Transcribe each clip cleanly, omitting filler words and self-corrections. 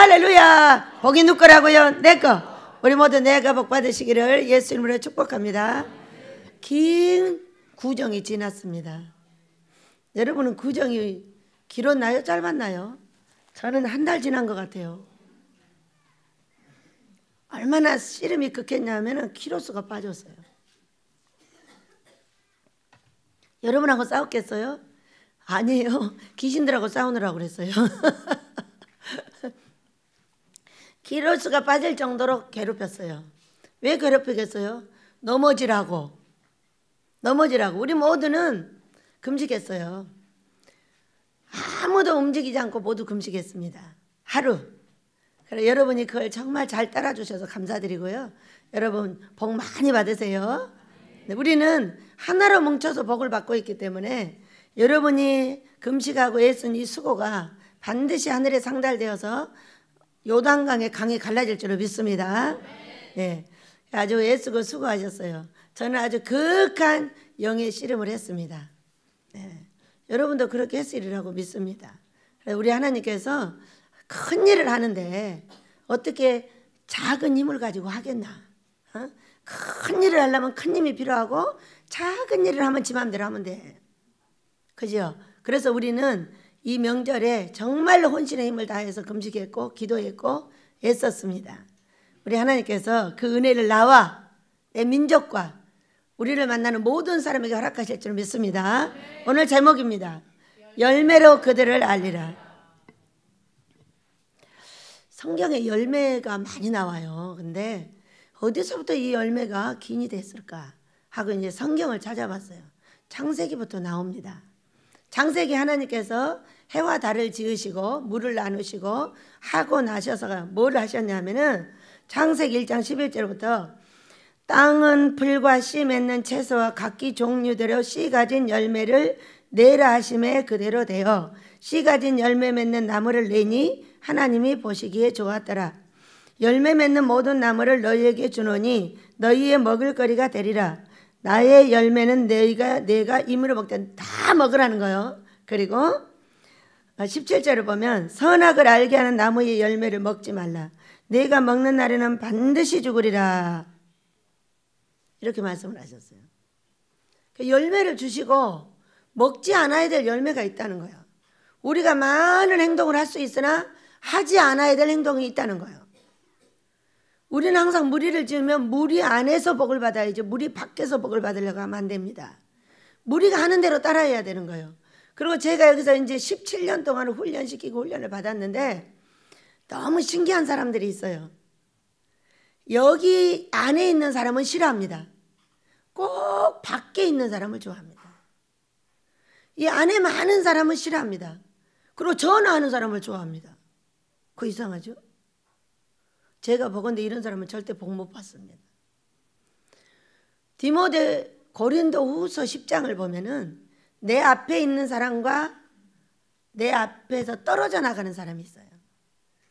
할렐루야. 복이 누구 거라고요? 내 거. 우리 모두 내가 복 받으시기를 예수 이름으로 축복합니다. 긴 구정이 지났습니다. 여러분은 구정이 길었나요? 짧았나요? 저는 한 달 지난 것 같아요. 얼마나 씨름이 극했냐면 키로수가 빠졌어요. 여러분하고 싸웠겠어요? 아니에요. 귀신들하고 싸우느라고 그랬어요. 키로수가 빠질 정도로 괴롭혔어요. 왜 괴롭히겠어요? 넘어지라고. 우리 모두는 금식했어요. 아무도 움직이지 않고 모두 금식했습니다. 하루. 그래, 여러분이 그걸 정말 잘 따라주셔서 감사드리고요. 여러분 복 많이 받으세요. 네, 우리는 하나로 뭉쳐서 복을 받고 있기 때문에 여러분이 금식하고 애쓴 이 수고가 반드시 하늘에 상달되어서 요단강의 강이 갈라질 줄로 믿습니다. 네, 아주 애쓰고 수고하셨어요. 저는 아주 극한 영의 씨름을 했습니다. 네, 여러분도 그렇게 했으리라고 믿습니다. 우리 하나님께서 큰 일을 하는데 어떻게 작은 힘을 가지고 하겠나? 큰 일을 하려면 큰 힘이 필요하고 작은 일을 하면 지 맘대로 하면 돼. 그죠? 그래서 우리는 이 명절에 정말로 혼신의 힘을 다해서 금식했고 기도했고 애썼습니다. 우리 하나님께서 그 은혜를 나와 내 민족과 우리를 만나는 모든 사람에게 허락하실 줄 믿습니다. 오늘 제목입니다. 열매로 그들을 알리라. 성경에 열매가 많이 나와요. 근데 어디서부터 이 열매가 기인이 됐을까 하고 이제 성경을 찾아봤어요. 창세기부터 나옵니다. 창세기 하나님께서 해와 달을 지으시고 물을 나누시고 하고 나셔서 뭘 하셨냐면은 창세기 1장 11절부터 땅은 풀과 씨 맺는 채소와 각기 종류대로 씨 가진 열매를 내라 하심에 그대로 되어 씨 가진 열매 맺는 나무를 내니 하나님이 보시기에 좋았더라. 열매 맺는 모든 나무를 너희에게 주노니 너희의 먹을거리가 되리라. 나의 열매는 내가 임으로 먹되 다 먹으라는 거예요. 그리고 17절을 보면 선악을 알게 하는 나무의 열매를 먹지 말라. 내가 먹는 날에는 반드시 죽으리라. 이렇게 말씀을 하셨어요. 열매를 주시고 먹지 않아야 될 열매가 있다는 거예요. 우리가 많은 행동을 할 수 있으나 하지 않아야 될 행동이 있다는 거예요. 우리는 항상 무리를 지으면 무리 안에서 복을 받아야지 무리 밖에서 복을 받으려고 하면 안 됩니다. 무리가 하는 대로 따라해야 되는 거예요. 그리고 제가 여기서 이제 17년 동안 훈련시키고 훈련을 받았는데 너무 신기한 사람들이 있어요. 여기 안에 있는 사람은 싫어합니다. 꼭 밖에 있는 사람을 좋아합니다. 이 안에 많은 사람은 싫어합니다. 그리고 전화하는 사람을 좋아합니다. 그거 이상하죠? 제가 보건대 이런 사람은 절대 복 못 받습니다. 디모데 고린도후서 10장을 보면은 내 앞에 있는 사람과 내 앞에서 떨어져 나가는 사람이 있어요.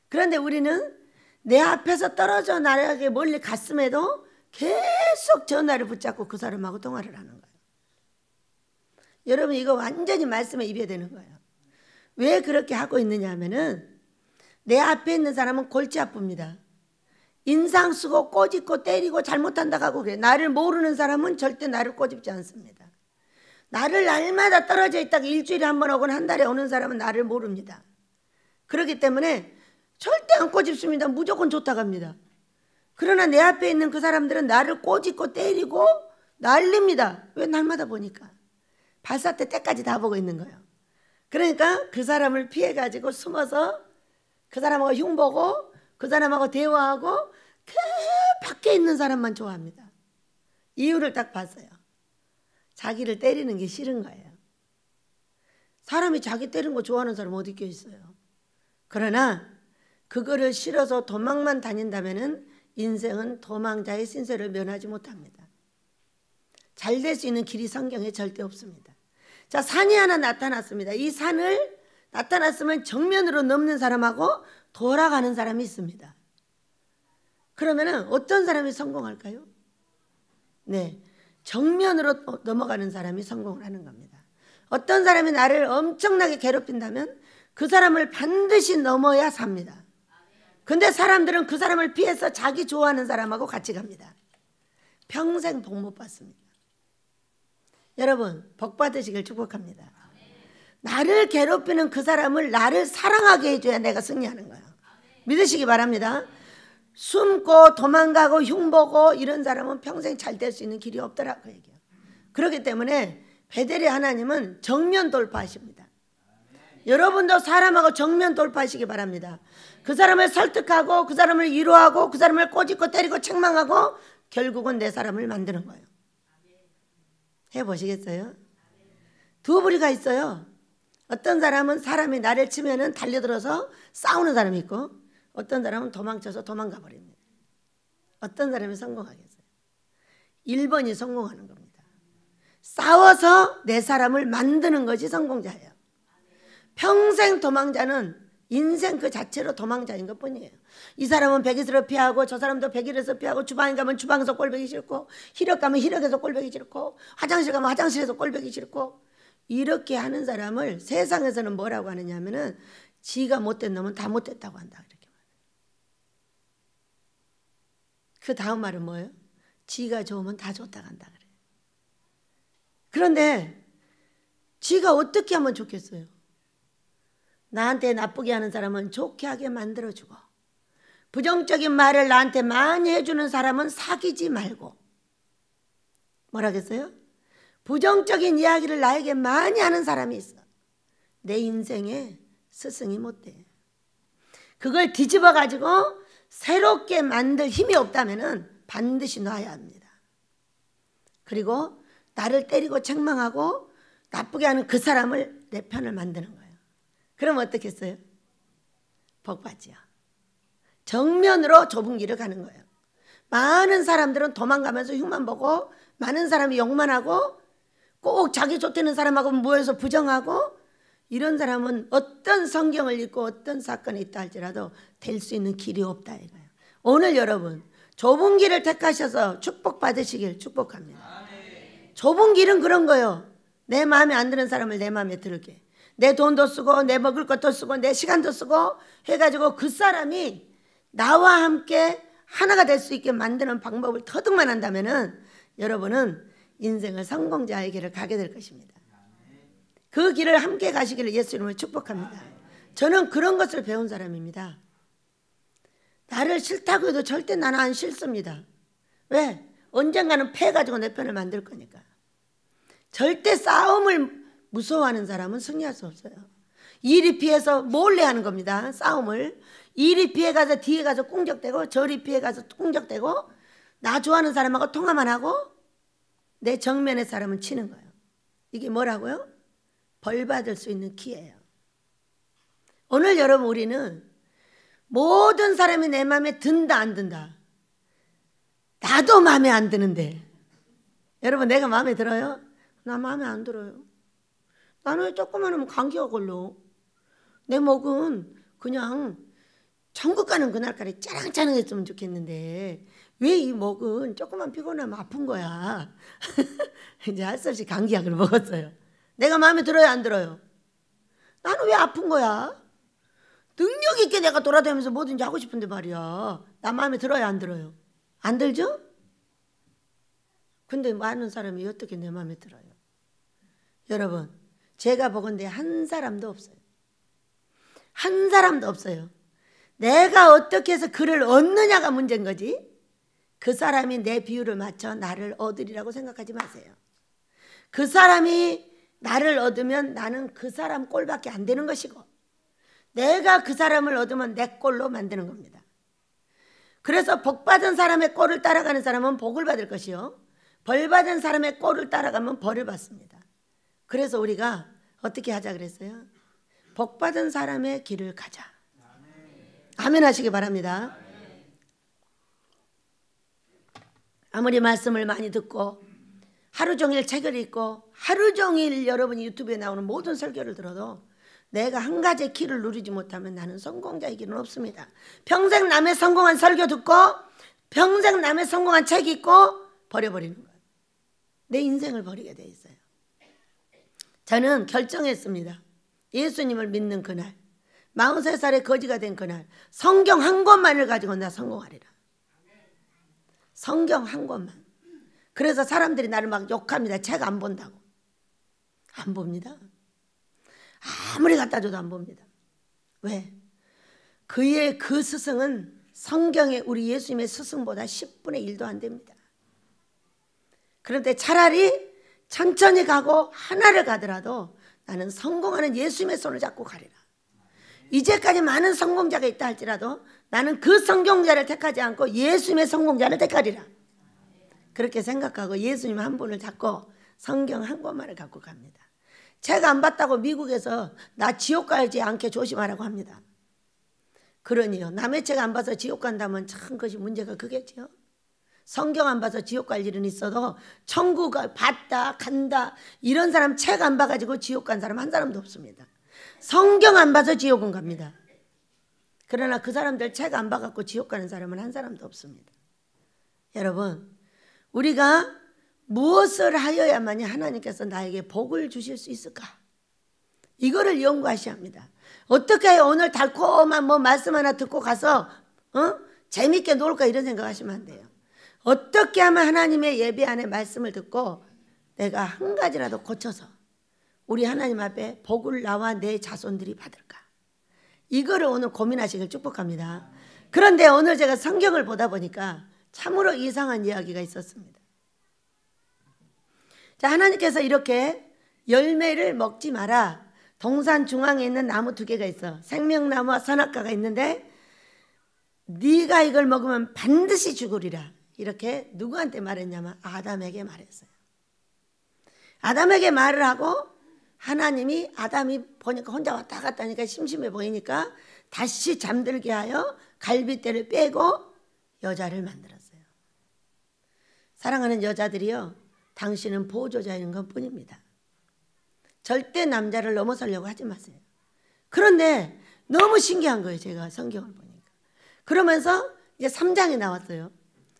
그런데 우리는 내 앞에서 떨어져 나가게 멀리 갔음에도 계속 전화를 붙잡고 그 사람하고 통화를 하는 거예요. 여러분 이거 완전히 말씀에 입에되는 거예요. 왜 그렇게 하고 있느냐 하면은 내 앞에 있는 사람은 골치 아픕니다. 인상 쓰고 꼬집고 때리고 잘못한다고 하고 그래. 나를 모르는 사람은 절대 나를 꼬집지 않습니다. 나를 날마다 떨어져 있다가 일주일에 한 번 오거나 한 달에 오는 사람은 나를 모릅니다. 그렇기 때문에 절대 안 꼬집습니다. 무조건 좋다고 합니다. 그러나 내 앞에 있는 그 사람들은 나를 꼬집고 때리고 난립니다. 왜? 날마다 보니까 발사대 때까지 다 보고 있는 거예요. 그러니까 그 사람을 피해가지고 숨어서 그 사람하고 흉보고 그 사람하고 대화하고 그 밖에 있는 사람만 좋아합니다. 이유를 딱 봤어요. 자기를 때리는 게 싫은 거예요. 사람이 자기 때리는 거 좋아하는 사람 어디 있어요. 그러나 그거를 싫어서 도망만 다닌다면은 인생은 도망자의 신세를 면하지 못합니다. 잘 될 수 있는 길이 성경에 절대 없습니다. 자, 산이 하나 나타났습니다. 이 산을 나타났으면 정면으로 넘는 사람하고 돌아가는 사람이 있습니다. 그러면은 어떤 사람이 성공할까요? 네, 정면으로 넘어가는 사람이 성공을 하는 겁니다. 어떤 사람이 나를 엄청나게 괴롭힌다면 그 사람을 반드시 넘어야 삽니다. 근데 사람들은 그 사람을 피해서 자기 좋아하는 사람하고 같이 갑니다. 평생 복 못 받습니다. 여러분, 복 받으시길 축복합니다. 나를 괴롭히는 그 사람을 나를 사랑하게 해줘야 내가 승리하는 거예요. 믿으시기 바랍니다. 숨고 도망가고 흉보고 이런 사람은 평생 잘 될 수 있는 길이 없더라고 얘기해요. 그렇기 때문에 베델의 하나님은 정면 돌파하십니다. 여러분도 사람하고 정면 돌파하시기 바랍니다. 그 사람을 설득하고 그 사람을 위로하고 그 사람을 꼬집고 때리고 책망하고 결국은 내 사람을 만드는 거예요. 해보시겠어요? 두 부류가 있어요. 어떤 사람은 사람이 나를 치면은 달려들어서 싸우는 사람이 있고, 어떤 사람은 도망쳐서 도망가 버립니다. 어떤 사람이 성공하겠어요? 1번이 성공하는 겁니다. 싸워서 내 사람을 만드는 것이 성공자예요. 평생 도망자는 인생 그 자체로 도망자인 것 뿐이에요. 이 사람은 백일에서 피하고 저 사람도 백일에서 피하고, 주방에 가면 주방에서 꼴보기 싫고, 희력 가면 희력에서 꼴보기 싫고, 화장실 가면 화장실에서 꼴보기 싫고, 이렇게 하는 사람을 세상에서는 뭐라고 하느냐 하면은 지가 못된 놈은 다 못됐다고 한다. 이렇게 말해요. 그 다음 말은 뭐예요? 지가 좋으면 다 좋다고 한다 그래요. 그런데 지가 어떻게 하면 좋겠어요? 나한테 나쁘게 하는 사람은 좋게 하게 만들어주고, 부정적인 말을 나한테 많이 해주는 사람은 사귀지 말고, 뭐라겠어요? 부정적인 이야기를 나에게 많이 하는 사람이 있어. 내 인생에 스승이 못 돼. 그걸 뒤집어 가지고 새롭게 만들 힘이 없다면 반드시 놔야 합니다. 그리고 나를 때리고 책망하고 나쁘게 하는 그 사람을 내 편을 만드는 거예요. 그럼 어떻게 했어요? 복 받지요. 정면으로 좁은 길을 가는 거예요. 많은 사람들은 도망가면서 흉만 보고, 많은 사람이 욕만 하고, 꼭 자기 좋다는 사람하고 모여서 부정하고, 이런 사람은 어떤 성경을 읽고 어떤 사건이 있다 할지라도 될 수 있는 길이 없다 이거예요. 오늘 여러분 좁은 길을 택하셔서 축복받으시길 축복합니다. 좁은 길은 그런 거예요. 내 마음에 안 드는 사람을 내 마음에 들게, 내 돈도 쓰고 내 먹을 것도 쓰고 내 시간도 쓰고 해가지고 그 사람이 나와 함께 하나가 될 수 있게 만드는 방법을 터득만 한다면은 여러분은 인생을 성공자의 길을 가게 될 것입니다. 그 길을 함께 가시기를 예수 이름으로 축복합니다. 저는 그런 것을 배운 사람입니다. 나를 싫다고 해도 절대 나는 안 싫습니다. 왜? 언젠가는 패해가지고 내 편을 만들 거니까. 절대 싸움을 무서워하는 사람은 승리할 수 없어요. 이리 피해서 몰래 하는 겁니다. 싸움을. 이리 피해가서 뒤에 가서 공격되고, 저리 피해가서 공격되고, 나 좋아하는 사람하고 통화만 하고 내 정면의 사람은 치는 거예요. 이게 뭐라고요? 벌 받을 수 있는 기회예요. 오늘 여러분 우리는 모든 사람이 내 마음에 든다 안 든다, 나도 마음에 안 드는데, 여러분 내가 마음에 들어요? 나 마음에 안 들어요. 나는 왜 조금만 하면 감기가 걸려. 내 목은 그냥 천국 가는 그날까지 짜랑짜랑했으면 좋겠는데 왜 이 목은 조금만 피곤하면 아픈 거야. 이제 할 수 없이 감기약을 먹었어요. 내가 마음에 들어요 안 들어요? 나는 왜 아픈 거야? 능력 있게 내가 돌아다니면서 뭐든지 하고 싶은데 말이야. 나 마음에 들어요 안 들어요? 안 들죠? 근데 많은 사람이 어떻게 내 마음에 들어요? 여러분 제가 보건대 한 사람도 없어요. 한 사람도 없어요. 내가 어떻게 해서 그를 얻느냐가 문제인 거지, 그 사람이 내 비율을 맞춰 나를 얻으리라고 생각하지 마세요. 그 사람이 나를 얻으면 나는 그 사람 꼴밖에 안 되는 것이고, 내가 그 사람을 얻으면 내 꼴로 만드는 겁니다. 그래서 복받은 사람의 꼴을 따라가는 사람은 복을 받을 것이요, 벌받은 사람의 꼴을 따라가면 벌을 받습니다. 그래서 우리가 어떻게 하자 그랬어요? 복받은 사람의 길을 가자. 아멘 하시기 바랍니다. 아무리 말씀을 많이 듣고 하루 종일 책을 읽고 하루 종일 여러분이 유튜브에 나오는 모든 설교를 들어도 내가 한 가지 키를 누리지 못하면 나는 성공자의 길은 없습니다. 평생 남의 성공한 설교 듣고 평생 남의 성공한 책 읽고 버려버리는 거예요. 내 인생을 버리게 돼 있어요. 저는 결정했습니다. 예수님을 믿는 그날 43살에 거지가 된 그날 성경 한 권만을 가지고 나 성공하리라. 성경 한 권만. 그래서 사람들이 나를 막 욕합니다. 책 안 본다고. 안 봅니다. 아무리 갖다 줘도 안 봅니다. 왜? 그의 그 스승은 성경에 우리 예수님의 스승보다 10분의 1도 안 됩니다. 그런데 차라리 천천히 가고 하나를 가더라도 나는 성공하는 예수님의 손을 잡고 가리라. 이제까지 많은 성공자가 있다 할지라도 나는 그 성공자를 택하지 않고 예수님의 성공자를 택하리라. 그렇게 생각하고 예수님 한 분을 잡고 성경 한 권만을 갖고 갑니다. 책 안 봤다고 미국에서 나 지옥 가지 않게 조심하라고 합니다. 그러니요, 남의 책 안 봐서 지옥 간다면 참 그것이 문제가 그겠죠. 성경 안 봐서 지옥 갈 일은 있어도 천국을 봤다 간다 이런 사람 책 안 봐가지고 지옥 간 사람 한 사람도 없습니다. 성경 안 봐서 지옥은 갑니다. 그러나 그 사람들 책 안 봐갖고 지옥 가는 사람은 한 사람도 없습니다. 여러분, 우리가 무엇을 하여야만이 하나님께서 나에게 복을 주실 수 있을까? 이거를 연구하셔야 합니다. 어떻게 오늘 달콤한 뭐 말씀 하나 듣고 가서 재밌게 놀까 이런 생각하시면 안 돼요. 어떻게 하면 하나님의 예배 안에 말씀을 듣고 내가 한 가지라도 고쳐서 우리 하나님 앞에 복을 나와 내 자손들이 받을까? 이거를 오늘 고민하시길 축복합니다. 그런데 오늘 제가 성경을 보다 보니까 참으로 이상한 이야기가 있었습니다. 자, 하나님께서 이렇게 열매를 먹지 마라. 동산 중앙에 있는 나무 2개가 있어. 생명나무와 선악과가 있는데 네가 이걸 먹으면 반드시 죽으리라. 이렇게 누구한테 말했냐면 아담에게 말했어요. 아담에게 말을 하고 하나님이 아담이 보니까 혼자 왔다 갔다 하니까 심심해 보이니까 다시 잠들게 하여 갈빗대를 빼고 여자를 만들었어요. 사랑하는 여자들이요, 당신은 보조자인 것뿐입니다. 절대 남자를 넘어서려고 하지 마세요. 그런데 너무 신기한 거예요. 제가 성경을 보니까. 그러면서 이제 3장이 나왔어요.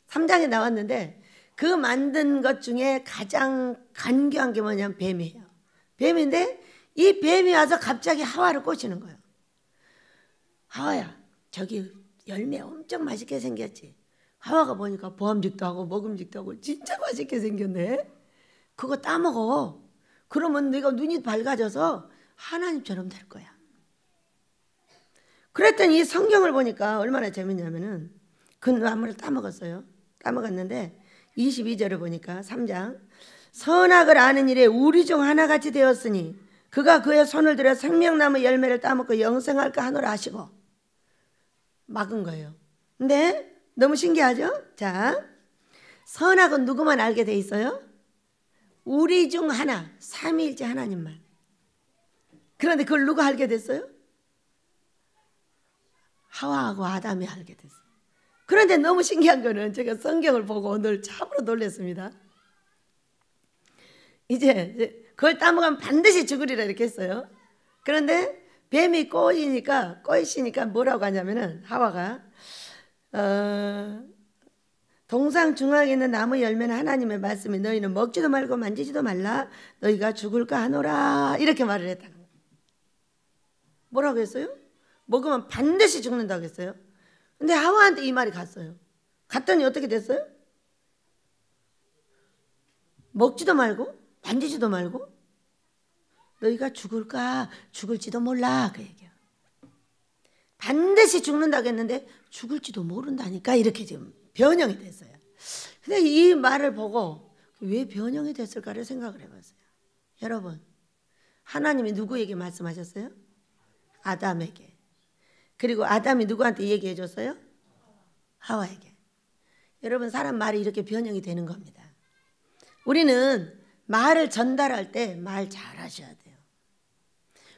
3장이 나왔는데 그 만든 것 중에 가장 간교한 게 뭐냐면 뱀이에요. 뱀인데 이 뱀이 와서 갑자기 하와를 꼬시는 거예요. 하와야, 저기 열매 엄청 맛있게 생겼지. 하와가 보니까 보암직도 하고 먹음직도 하고 진짜 맛있게 생겼네. 그거 따먹어. 그러면 네가 눈이 밝아져서 하나님처럼 될 거야. 그랬더니 이 성경을 보니까 얼마나 재밌냐면은 그 나무를 따먹었어요. 따먹었는데 22절을 보니까 3장 선악을 아는 일에 우리 중 하나같이 되었으니 그가 그의 손을 들여 생명나무 열매를 따먹고 영생할까 하노라 하시고 막은 거예요. 근데 너무 신기하죠? 자, 선악은 누구만 알게 돼 있어요? 우리 중 하나, 삼위일체 하나님만. 그런데 그걸 누가 알게 됐어요? 하와하고 아담이 알게 됐어요. 그런데 너무 신기한 거는 제가 성경을 보고 오늘 참으로 놀랐습니다. 이제 그걸 따먹으면 반드시 죽으리라 이렇게 했어요. 그런데 뱀이 꼬이니까 뭐라고 하냐면은 하와가 동상 중앙에 있는 나무 열매는 하나님의 말씀이 너희는 먹지도 말고 만지지도 말라 너희가 죽을까 하노라 이렇게 말을 했다는 거예요. 뭐라고 했어요? 먹으면 반드시 죽는다고 했어요. 근데 하와한테 이 말이 갔어요. 갔더니 어떻게 됐어요? 먹지도 말고 만지지도 말고 너희가 죽을지도 몰라 그 얘기야. 반드시 죽는다고 했는데 죽을지도 모른다니까 이렇게 지금 변형이 됐어요. 근데 이 말을 보고 왜 변형이 됐을까를 생각을 해봤어요. 여러분, 하나님이 누구에게 말씀하셨어요? 아담에게. 그리고 아담이 누구한테 얘기해 줬어요? 하와에게. 여러분, 사람 말이 이렇게 변형이 되는 겁니다. 우리는 말을 전달할 때 말 잘하셔야 돼요.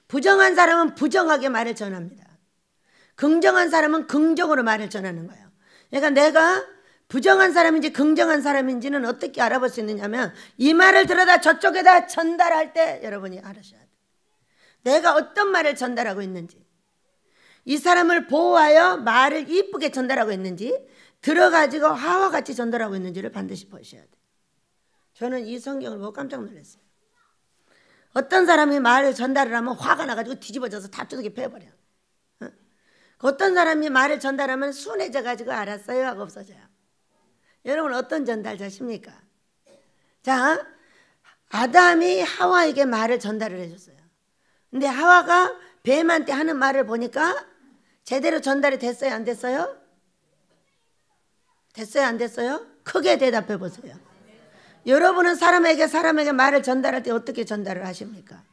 부정한 사람은 부정하게 말을 전합니다. 긍정한 사람은 긍정으로 말을 전하는 거예요. 그러니까 내가 부정한 사람인지 긍정한 사람인지는 어떻게 알아볼 수 있느냐면 이 말을 들어다 저쪽에다 전달할 때 여러분이 알으셔야 돼요. 내가 어떤 말을 전달하고 있는지, 이 사람을 보호하여 말을 이쁘게 전달하고 있는지, 들어가지고 하와같이 전달하고 있는지를 반드시 보셔야 돼요. 저는 이 성경을 보고 깜짝 놀랐어요. 어떤 사람이 말을 전달을 하면 화가 나가지고 뒤집어져서 다 두둑이 패버려요. 어떤 사람이 말을 전달하면 순해져 가지고 알았어요 하고 없어져요. 여러분 어떤 전달자십니까? 자, 아담이 하와에게 말을 전달을 해줬어요. 근데 하와가 뱀한테 하는 말을 보니까 제대로 전달이 됐어요 안 됐어요? 됐어요 안 됐어요? 크게 대답해 보세요. 여러분은 사람에게 말을 전달할 때 어떻게 전달을 하십니까?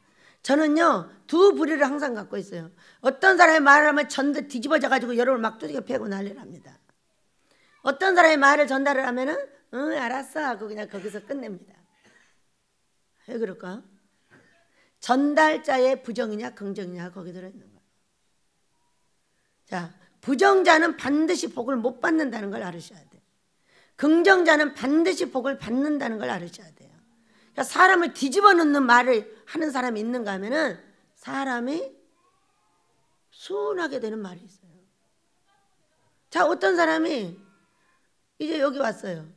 저는요 두 부류를 항상 갖고 있어요. 어떤 사람이 말을 하면 전달 뒤집어져 가지고 여러분을 막 두들겨 패고 난리를 합니다. 어떤 사람이 말을 전달을 하면은 응 알았어 하고 그냥 거기서 끝냅니다. 왜 그럴까? 전달자의 부정이냐 긍정이냐 거기 들어있는 거예요. 자, 부정자는 반드시 복을 못 받는다는 걸 알으셔야 돼요. 긍정자는 반드시 복을 받는다는 걸 알으셔야 돼요. 그러니까 사람을 뒤집어 놓는 말을 하는 사람이 있는가 하면은 사람이 순하게 되는 말이 있어요. 자, 어떤 사람이 이제 여기 왔어요.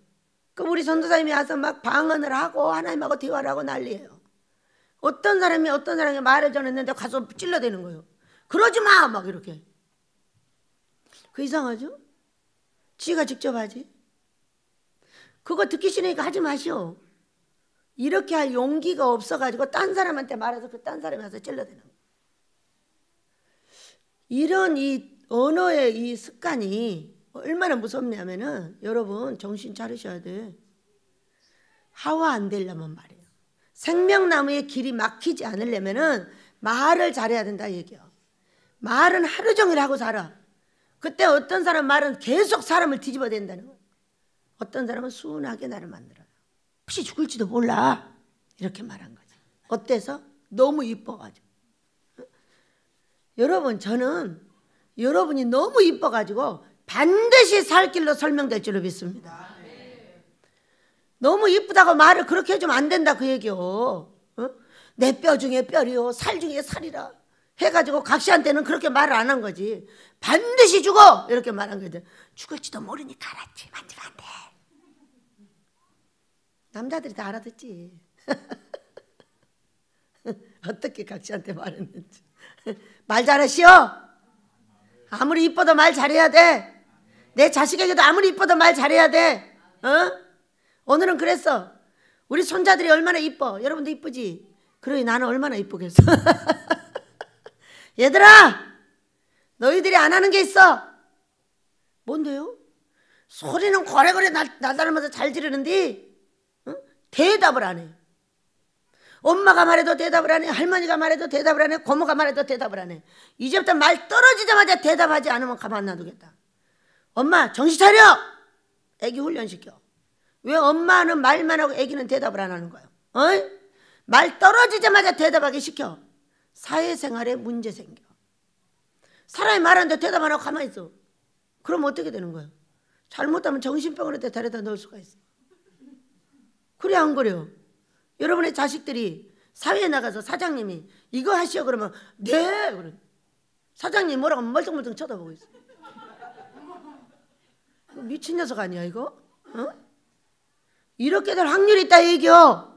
그럼 우리 전도사님이 와서 막 방언을 하고 하나님하고 대화를 하고 난리예요. 어떤 사람이 어떤 사람에게 말을 전했는데 가서 찔러대는 거예요. 그러지 마! 막 이렇게. 그 이상하죠? 지가 직접 하지. 그거 듣기 싫으니까 하지 마시오. 이렇게 할 용기가 없어가지고 딴 사람한테 말해서 그 딴 사람이 와서 찔러대는 거예요. 이런 이 언어의 이 습관이 얼마나 무섭냐면은 여러분 정신 차리셔야 돼. 하와 안 되려면 말이에요. 생명나무의 길이 막히지 않으려면은 말을 잘해야 된다 얘기야. 말은 하루 종일 하고 살아. 그때 어떤 사람 말은 계속 사람을 뒤집어야 된다는 거야. 어떤 사람은 순하게 나를 만들어요. 혹시 죽을지도 몰라 이렇게 말한 거지. 어때서? 너무 이뻐가지고. 여러분 저는 여러분이 너무 이뻐가지고 반드시 살 길로 설명될 줄로 믿습니다. 너무 이쁘다고 말을 그렇게 해주면 안 된다 그 얘기요. 어? 내 뼈 중에 뼈리요 살 중에 살이라 해가지고 각시한테는 그렇게 말을 안 한 거지. 반드시 죽어 이렇게 말한 거지. 죽을지도 모르니까 알았지. 만지면 안 돼. 남자들이 다 알아듣지. 어떻게 각시한테 말했는지. 말 잘하시오. 아무리 이뻐도 말 잘해야 돼. 내 자식에게도 아무리 이뻐도 말 잘해야 돼. 어? 오늘은 그랬어. 우리 손자들이 얼마나 이뻐. 여러분도 이쁘지? 그러니 나는 얼마나 이쁘겠어. 얘들아 너희들이 안 하는 게 있어. 뭔데요? 소리는 고래고래 나다르면서 잘 지르는데 어? 대답을 안 해. 엄마가 말해도 대답을 안 해. 할머니가 말해도 대답을 안 해. 고모가 말해도 대답을 안 해. 이제부터 말 떨어지자마자 대답하지 않으면 가만 안 놔두겠다. 엄마 정신 차려. 애기 훈련시켜. 왜 엄마는 말만 하고 애기는 대답을 안 하는 거예요? 어이? 말 떨어지자마자 대답하게 시켜. 사회생활에 문제 생겨. 사람이 말하는데 대답 안 하고 가만히 있어. 그럼 어떻게 되는 거예요? 잘못하면 정신병원에 데려다 넣을 수가 있어. 그래 안 그래요? 여러분의 자식들이 사회에 나가서 사장님이 이거 하시오 그러면 네 그래. 사장님이 뭐라고 하면 멀뚱멀뚱 쳐다보고 있어. 미친 녀석 아니야 이거? 어? 이렇게 될 확률이 있다 얘기요.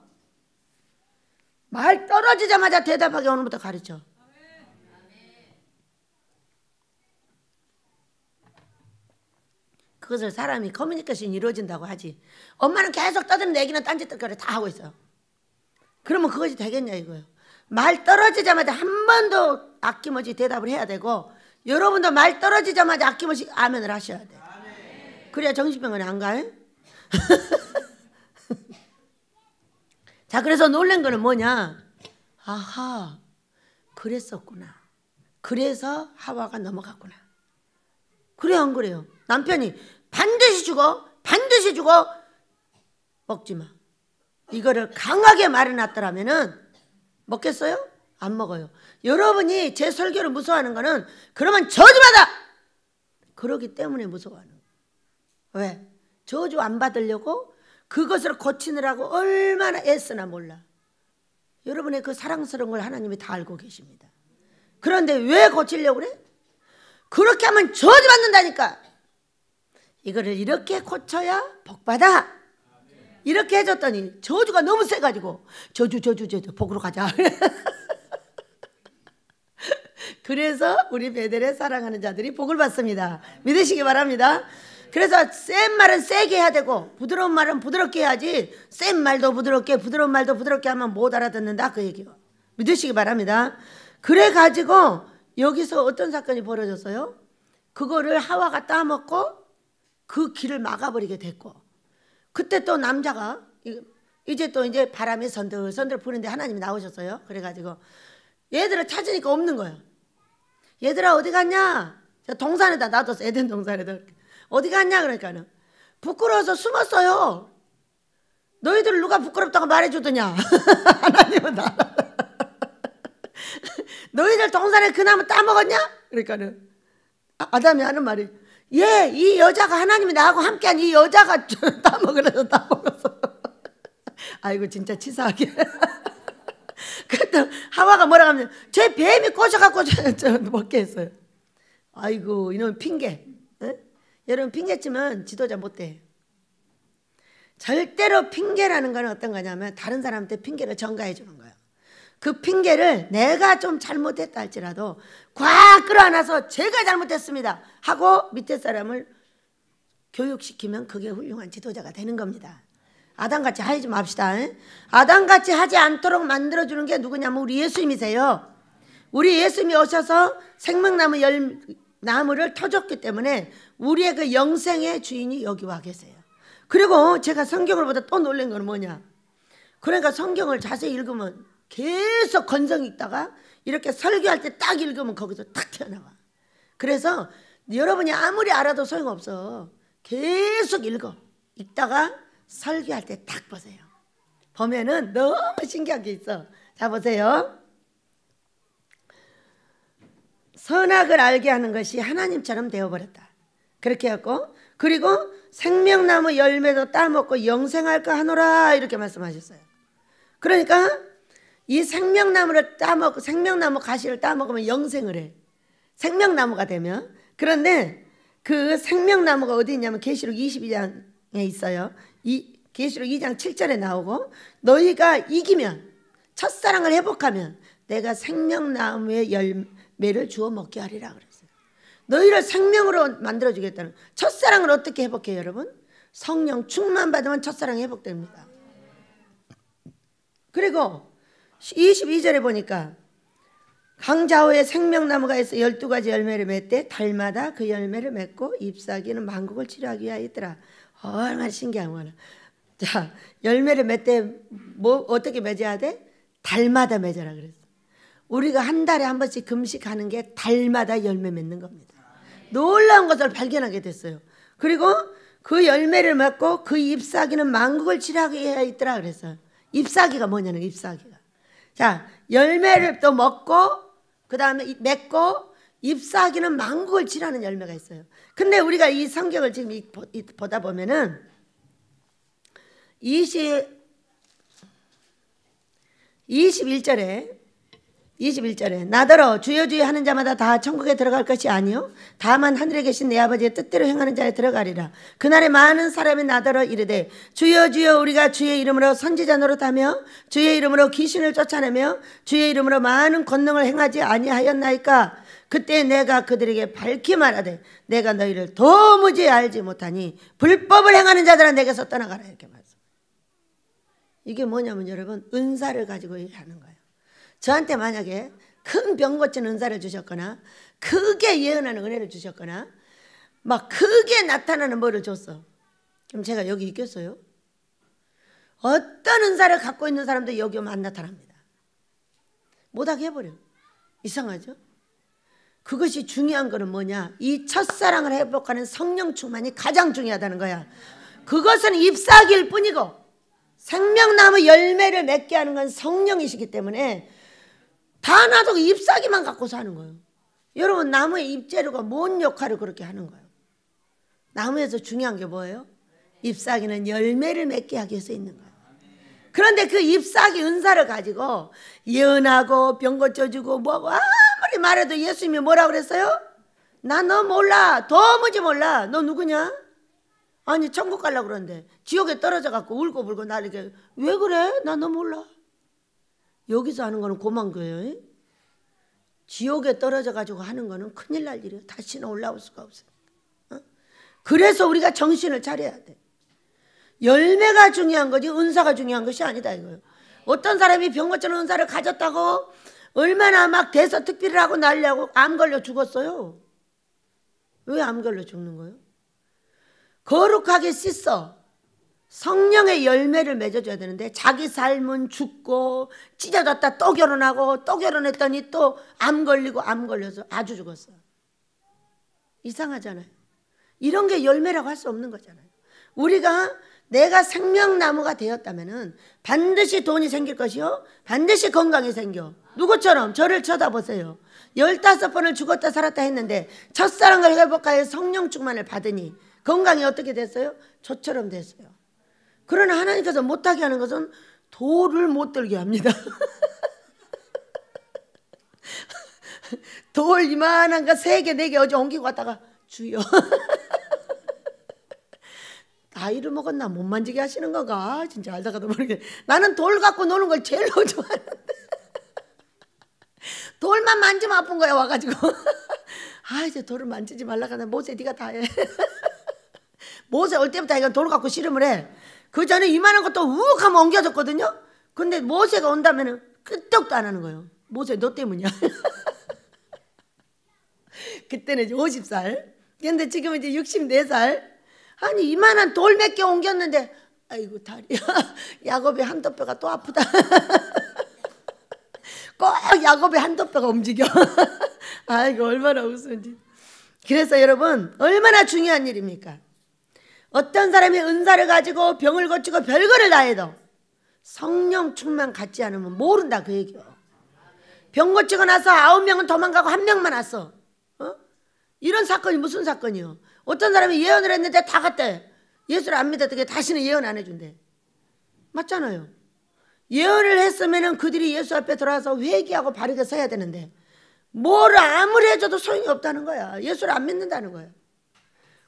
말 떨어지자마자 대답하게 오늘부터 가르쳐. 그것을 사람이 커뮤니케이션이 이루어진다고 하지. 엄마는 계속 떠드는데 애기는 딴짓거리 다 하고 있어요. 그러면 그것이 되겠냐 이거예요. 말 떨어지자마자 한 번도 아낌없이 대답을 해야 되고 여러분도 말 떨어지자마자 아낌없이 아멘을 하셔야 돼요. 그래야 정신병원에 안 가요? 자, 그래서 놀란 거는 뭐냐? 아하, 그랬었구나. 그래서 하와가 넘어갔구나. 그래요, 안 그래요? 남편이 반드시 죽어, 반드시 죽어. 먹지 마. 이거를 강하게 말해놨더라면은 먹겠어요? 안 먹어요. 여러분이 제 설교를 무서워하는 거는 그러면 저주받아! 그러기 때문에 무서워하는 거예요. 왜? 저주 안 받으려고 그것을 고치느라고 얼마나 애쓰나 몰라. 여러분의 그 사랑스러운 걸 하나님이 다 알고 계십니다. 그런데 왜 고치려고 그래? 그렇게 하면 저주받는다니까. 이거를 이렇게 고쳐야 복받아. 이렇게 해줬더니 저주가 너무 세가지고 저주 복으로 가자. 그래서 우리 베델의 사랑하는 자들이 복을 받습니다. 믿으시기 바랍니다. 그래서 센 말은 세게 해야 되고 부드러운 말은 부드럽게 해야지 센 말도 부드럽게 부드러운 말도 부드럽게 하면 못 알아듣는다 그 얘기요. 믿으시기 바랍니다. 그래가지고 여기서 어떤 사건이 벌어졌어요? 그거를 하와가 따먹고 그 길을 막아버리게 됐고, 그때 또 남자가 이제 또 이제 바람이 선들선들 부는데 하나님이 나오셨어요. 그래가지고 얘들을 찾으니까 없는 거예요. 얘들아 어디 갔냐? 동산에다 놔뒀어. 에덴 동산에다. 어디 갔냐? 그러니까는 부끄러워서 숨었어요. 너희들 누가 부끄럽다고 말해주더냐? 하나님은 나. 너희들 동산에 그 나무 따먹었냐? 그러니까는 아담이 하는 말이, 예, 이 여자가 하나님이 나하고 함께한 이 여자가 따먹으래서 따먹었어. 아이고 진짜 치사하게. 그랬더니 하와가 뭐라고 하면 제 뱀이 꼬셔갖고 저 먹게 했어요. 아이고 이놈 핑계. 에? 여러분 핑계치면 지도자 못돼. 절대로 핑계라는 건 어떤 거냐면 다른 사람한테 핑계를 전가해 주는 거예요. 그 핑계를 내가 좀 잘못했다 할지라도 꽉 끌어안아서 제가 잘못했습니다 하고 밑에 사람을 교육시키면 그게 훌륭한 지도자가 되는 겁니다. 아담같이 하지 맙시다. 아담같이 하지 않도록 만들어주는 게 누구냐면 우리 예수님이세요. 우리 예수님이 오셔서 생명나무 나무를 터줬기 때문에 우리의 그 영생의 주인이 여기 와 계세요. 그리고 제가 성경을 보다 또 놀란 건 뭐냐, 그러니까 성경을 자세히 읽으면 계속 건성 읽다가 이렇게 설교할 때 딱 읽으면 거기서 탁 튀어나와. 그래서 여러분이 아무리 알아도 소용없어. 계속 읽다가 설교할 때 딱 보세요. 보면은 너무 신기한 게 있어. 자 보세요. 선악을 알게 하는 것이 하나님처럼 되어버렸다. 그렇게 했고, 그리고 생명나무 열매도 따먹고 영생할까 하노라 이렇게 말씀하셨어요. 그러니까 이 생명나무를 따먹고 생명나무 가시를 따먹으면 영생을 해. 생명나무가 되면. 그런데 그 생명나무가 어디 있냐면 계시록 22장에 있어요. 이 계시록 2장 7절에 나오고, 너희가 이기면 첫사랑을 회복하면 내가 생명나무의 열매를 주워 먹게 하리라 그랬어요. 너희를 생명으로 만들어주겠다는. 첫사랑을 어떻게 회복해요 여러분? 성령 충만 받으면 첫사랑이 회복됩니다. 그리고 22절에 보니까 강좌호에 생명나무가 있어 12가지 열매를 맺되 달마다 그 열매를 맺고 잎사귀는 만국을 치료하기 위하여 있더라. 얼마나 신기한 거야. 자, 열매를 맺되 뭐 어떻게 맺어야 돼? 달마다 맺어라 그랬어. 우리가 한 달에 한 번씩 금식하는 게 달마다 열매 맺는 겁니다. 놀라운 것을 발견하게 됐어요. 그리고 그 열매를 맺고 그 잎사귀는 만국을 치료하기 위하여 있더라 그랬어요. 잎사귀가 뭐냐는 잎사귀가. 자, 열매를 또 먹고 그 다음에 맺고 잎사귀는 만국을 치료하는 열매가 있어요. 근데 우리가 이 성경을 지금 보다 보면은 21절에 나더러 주여 주여 하는 자마다 다 천국에 들어갈 것이 아니요 다만 하늘에 계신 내 아버지의 뜻대로 행하는 자에 들어가리라. 그날에 많은 사람이 나더러 이르되 주여 주여 우리가 주의 이름으로 선지자 노릇하며 주의 이름으로 귀신을 쫓아내며 주의 이름으로 많은 권능을 행하지 아니하였나이까. 그때 내가 그들에게 밝히 말하되 내가 너희를 도무지 알지 못하니 불법을 행하는 자들아 내게서 떠나가라 이렇게 말씀. 이게 뭐냐면 여러분 은사를 가지고 하는 거예요. 저한테 만약에 큰 병 고치는 은사를 주셨거나 크게 예언하는 은혜를 주셨거나 막 크게 나타나는 뭐를 줬어. 그럼 제가 여기 있겠어요? 어떤 은사를 갖고 있는 사람도 여기 오면 안 나타납니다. 못하게 해버려. 이상하죠? 그것이 중요한 거는 뭐냐? 이 첫사랑을 회복하는 성령 충만이 가장 중요하다는 거야. 그것은 잎사귀일 뿐이고 생명나무 열매를 맺게 하는 건 성령이시기 때문에 다 놔두고 잎사귀만 갖고 사는 거예요. 여러분 나무의 잎재료가 뭔 역할을 그렇게 하는 거예요? 나무에서 중요한 게 뭐예요? 잎사귀는 열매를 맺게 하기 위해서 있는 거예요. 그런데 그 잎사귀 은사를 가지고 예언하고 병 고쳐주고 뭐고 아무리 말해도 예수님이 뭐라고 그랬어요? 나 너 몰라. 도무지 몰라. 너 누구냐? 아니 천국 가려고 그러는데 지옥에 떨어져 갖고 울고 불고 나를 왜 그래? 나 너 몰라. 여기서 하는 거는 고만 거예요. 지옥에 떨어져 가지고 하는 거는 큰일 날 일이에요. 다시는 올라올 수가 없어요. 그래서 우리가 정신을 차려야 돼. 열매가 중요한 거지 은사가 중요한 것이 아니다 이거예요. 어떤 사람이 병고치는 은사를 가졌다고 얼마나 막 대서특필을 하고 난리하고 암 걸려 죽었어요. 왜 암 걸려 죽는 거예요? 거룩하게 씻어 성령의 열매를 맺어줘야 되는데 자기 삶은 죽고 찢어졌다 또 결혼하고 또 결혼했더니 또 암 걸리고 암 걸려서 아주 죽었어요. 이상하잖아요. 이런 게 열매라고 할 수 없는 거잖아요. 우리가 내가 생명나무가 되었다면 반드시 돈이 생길 것이요 반드시 건강이 생겨. 누구처럼? 저를 쳐다보세요. 15번을 죽었다 살았다 했는데 첫사랑을 회복하여 성령 충만을 받으니 건강이 어떻게 됐어요? 저처럼 됐어요. 그러나 하나님께서 못하게 하는 것은 돌을 못 들게 합니다. 돌 이만한 거 3개 4개 어제 옮기고 왔다가 주여 나이를 먹었나 못 만지게 하시는 건가 진짜 알다가도 모르게. 나는 돌 갖고 노는 걸 제일 좋아하는데 돌만 만지면 아픈 거야 와가지고. 아 이제 돌을 만지지 말라고 하네. 모세 네가 다 해. 모세 올 때부터 이건 돌 갖고 씨름을 해. 그 전에 이만한 것도 우욱 하면 옮겨졌거든요. 근데 모세가 온다면 끄떡도 안 하는 거예요. 모세 너 때문이야. 그때는 이제 50살. 근데 지금은 이제 64살. 아니 이만한 돌 몇 개 옮겼는데 아이고 다리야. 야곱의 한도뼈가 또 아프다. 꼭 야곱의 한도뼈가 움직여. 아이고 얼마나 웃은지. 그래서 여러분 얼마나 중요한 일입니까? 어떤 사람이 은사를 가지고 병을 고치고 별거를 다 해도 성령 충만 갖지 않으면 모른다 그 얘기요. 병 고치고 나서 9명은 도망가고 1명만 왔어. 이런 사건이 무슨 사건이요? 어떤 사람이 예언을 했는데 다 갔대. 예수를 안 믿었더니 다시는 예언 안 해준대. 맞잖아요. 예언을 했으면 그들이 예수 앞에 들어와서 회개하고 바르게 서야 되는데 뭐를 아무리 해줘도 소용이 없다는 거야. 예수를 안 믿는다는 거야.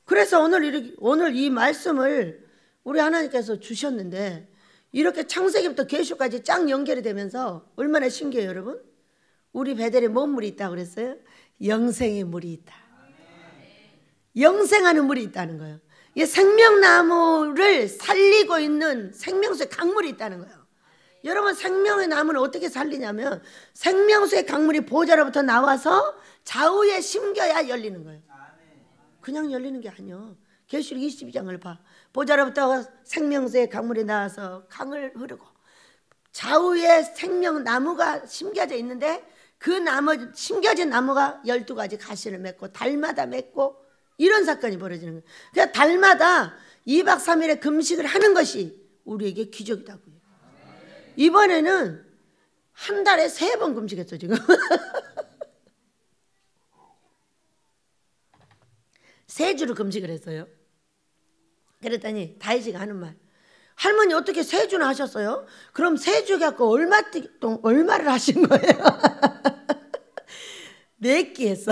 그래서 오늘 이 말씀을 우리 하나님께서 주셨는데 이렇게 창세기부터 계시까지 쫙 연결이 되면서 얼마나 신기해요 여러분. 우리 베델에 뭔 물이 있다고 그랬어요? 영생의 물이 있다. 영생하는 물이 있다는 거예요. 이 생명나무를 살리고 있는 생명수의 강물이 있다는 거예요. 여러분 생명의 나무는 어떻게 살리냐면 생명수의 강물이 보좌로부터 나와서 좌우에 심겨야 열리는 거예요. 그냥 열리는 게 아니에요. 계시록 22장을 봐. 보좌로부터 생명수의 강물이 나와서 강을 흐르고 좌우에 생명나무가 심겨져 있는데 그 나무 심겨진 나무가 12가지 가시를 맺고 달마다 맺고 이런 사건이 벌어지는 거예요. 그러니까 달마다 2박 3일의 금식을 하는 것이 우리에게 기적이다고요. 이번에는 한 달에 3번 금식했어 지금. 3주를 금식을 했어요. 그랬더니 다윗이가 하는 말. 할머니 어떻게 3주나 하셨어요? 그럼 3주 갖고 얼마를 하신 거예요? 4끼 했어.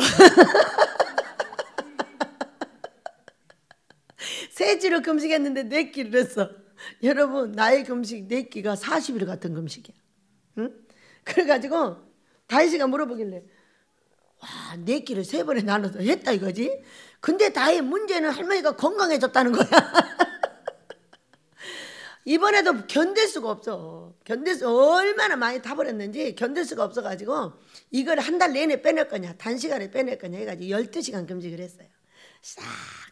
3주를 금식했는데 4끼를 했어. 여러분 나의 금식 4끼가 40일 같은 금식이야. 응? 그래가지고 다윗이가 물어보길래 와 4끼를 3번에 나눠서 했다 이거지. 근데 다윗 문제는 할머니가 건강해졌다는 거야. 이번에도 견딜 수가 없어. 얼마나 많이 타버렸는지 견딜 수가 없어가지고 이걸 한 달 내내 빼낼 거냐 단시간에 빼낼 거냐 해가지고 12시간 금식을 했어요. 싹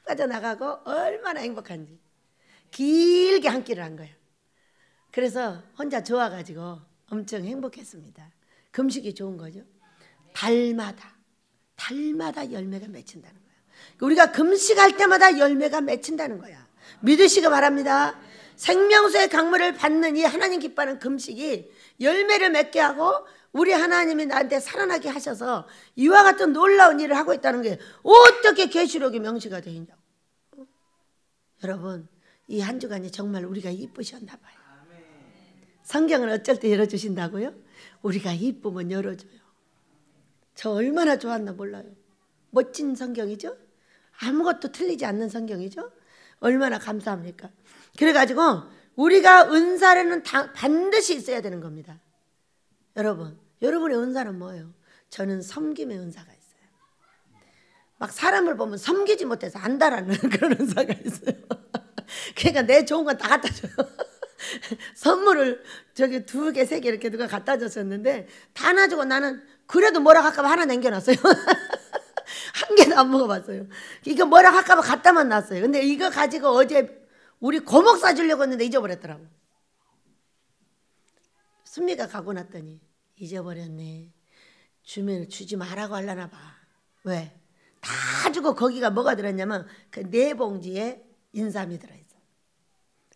빠져나가고 얼마나 행복한지 길게 한 끼를 한 거예요. 그래서 혼자 좋아가지고 엄청 행복했습니다. 금식이 좋은 거죠. 달마다 열매가 맺힌다는 거예요. 우리가 금식할 때마다 열매가 맺힌다는 거야. 믿으시기 바랍니다. 생명수의 강물을 받는 이 하나님 기뻐하는 금식이 열매를 맺게 하고 우리 하나님이 나한테 살아나게 하셔서 이와 같은 놀라운 일을 하고 있다는 게 어떻게 계시록이 명시가 되어 있냐고. 여러분 이 한 주간이 정말 우리가 이쁘셨나 봐요. 성경을 어쩔 때 열어주신다고요? 우리가 이쁘면 열어줘요. 저 얼마나 좋았나 몰라요. 멋진 성경이죠? 아무것도 틀리지 않는 성경이죠? 얼마나 감사합니까? 그래가지고 우리가 은사는 반드시 있어야 되는 겁니다. 여러분의 은사는 뭐예요? 저는 섬김의 은사가 있어요. 막 사람을 보면 섬기지 못해서 안달하는 그런 은사가 있어요. 그러니까 내 좋은 건 다 갖다 줘요. 선물을 저기 2개, 3개 이렇게 누가 갖다 줬었는데 다 놔주고 나는 그래도 뭐라 할까봐 하나 남겨놨어요. 한 개도 안 먹어봤어요. 이거 뭐라 할까봐 갖다만 놨어요. 근데 이거 가지고 어제 우리 고목 사주려고 했는데 잊어버렸더라고. 순미가 가고 났더니 잊어버렸네. 주면 주지 말라고 하려나 봐. 왜? 다 주고 거기가 뭐가 들었냐면 그 4봉지에 인삼이 들어있어.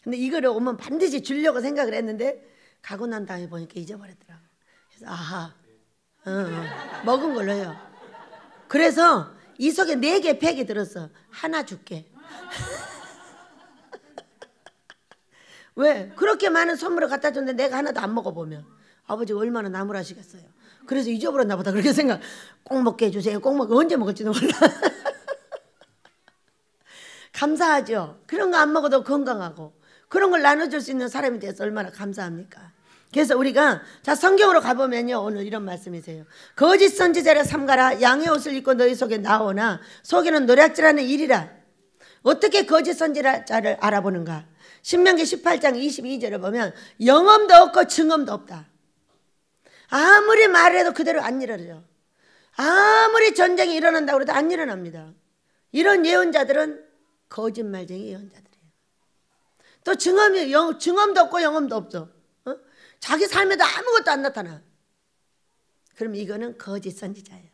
근데 이거를 오면 반드시 주려고 생각을 했는데 가고 난 다음에 보니까 잊어버렸더라고. 그래서 아하, 먹은 걸로 해요. 그래서 이 속에 4개 팩이 들었어. 하나 줄게. 왜? 그렇게 많은 선물을 갖다 줬는데 내가 하나도 안 먹어보면 아버지가 얼마나 나무라시겠어요. 그래서 잊어버렸나 보다 그렇게 생각. 꼭 먹게 해주세요. 꼭 먹게. 언제 먹을지도 몰라. 감사하죠. 그런 거 안 먹어도 건강하고 그런 걸 나눠줄 수 있는 사람이 돼서 얼마나 감사합니까? 그래서 우리가 자 성경으로 가보면요 오늘 이런 말씀이세요. 거짓 선지자를 삼가라. 양의 옷을 입고 너희 속에 나오나 속에는 노략질하는 일이라. 어떻게 거짓 선지자를 알아보는가? 신명기 18장 22절을 보면 영험도 없고 증언도 없다. 아무리 말해도 그대로 안 일어나죠. 아무리 전쟁이 일어난다고 해도 안 일어납니다. 이런 예언자들은 거짓말쟁이 예언자들이에요. 또 증언도 없고 영험도 없어. 자기 삶에도 아무것도 안 나타나. 그럼 이거는 거짓 선지자예요.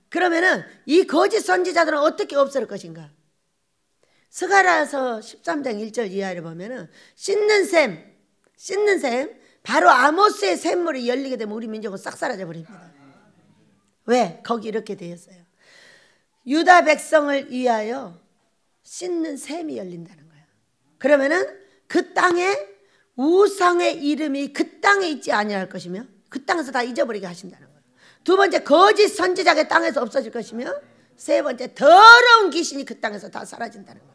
그러면은 이 거짓 선지자들은 어떻게 없을 것인가? 스가랴서 13장 1절 이하를 보면은 씻는 셈 바로 아모스의 샘물이 열리게 되면 우리 민족은 싹 사라져 버립니다. 왜? 거기 이렇게 되었어요. 유다 백성을 위하여 씻는 샘이 열린다는 거예요. 그러면은 그 땅에 우상의 이름이 그 땅에 있지 아니할 것이며 그 땅에서 다 잊어버리게 하신다는 거예요. 2번째 거짓 선지자의 땅에서 없어질 것이며 3번째 더러운 귀신이 그 땅에서 다 사라진다는 거예요.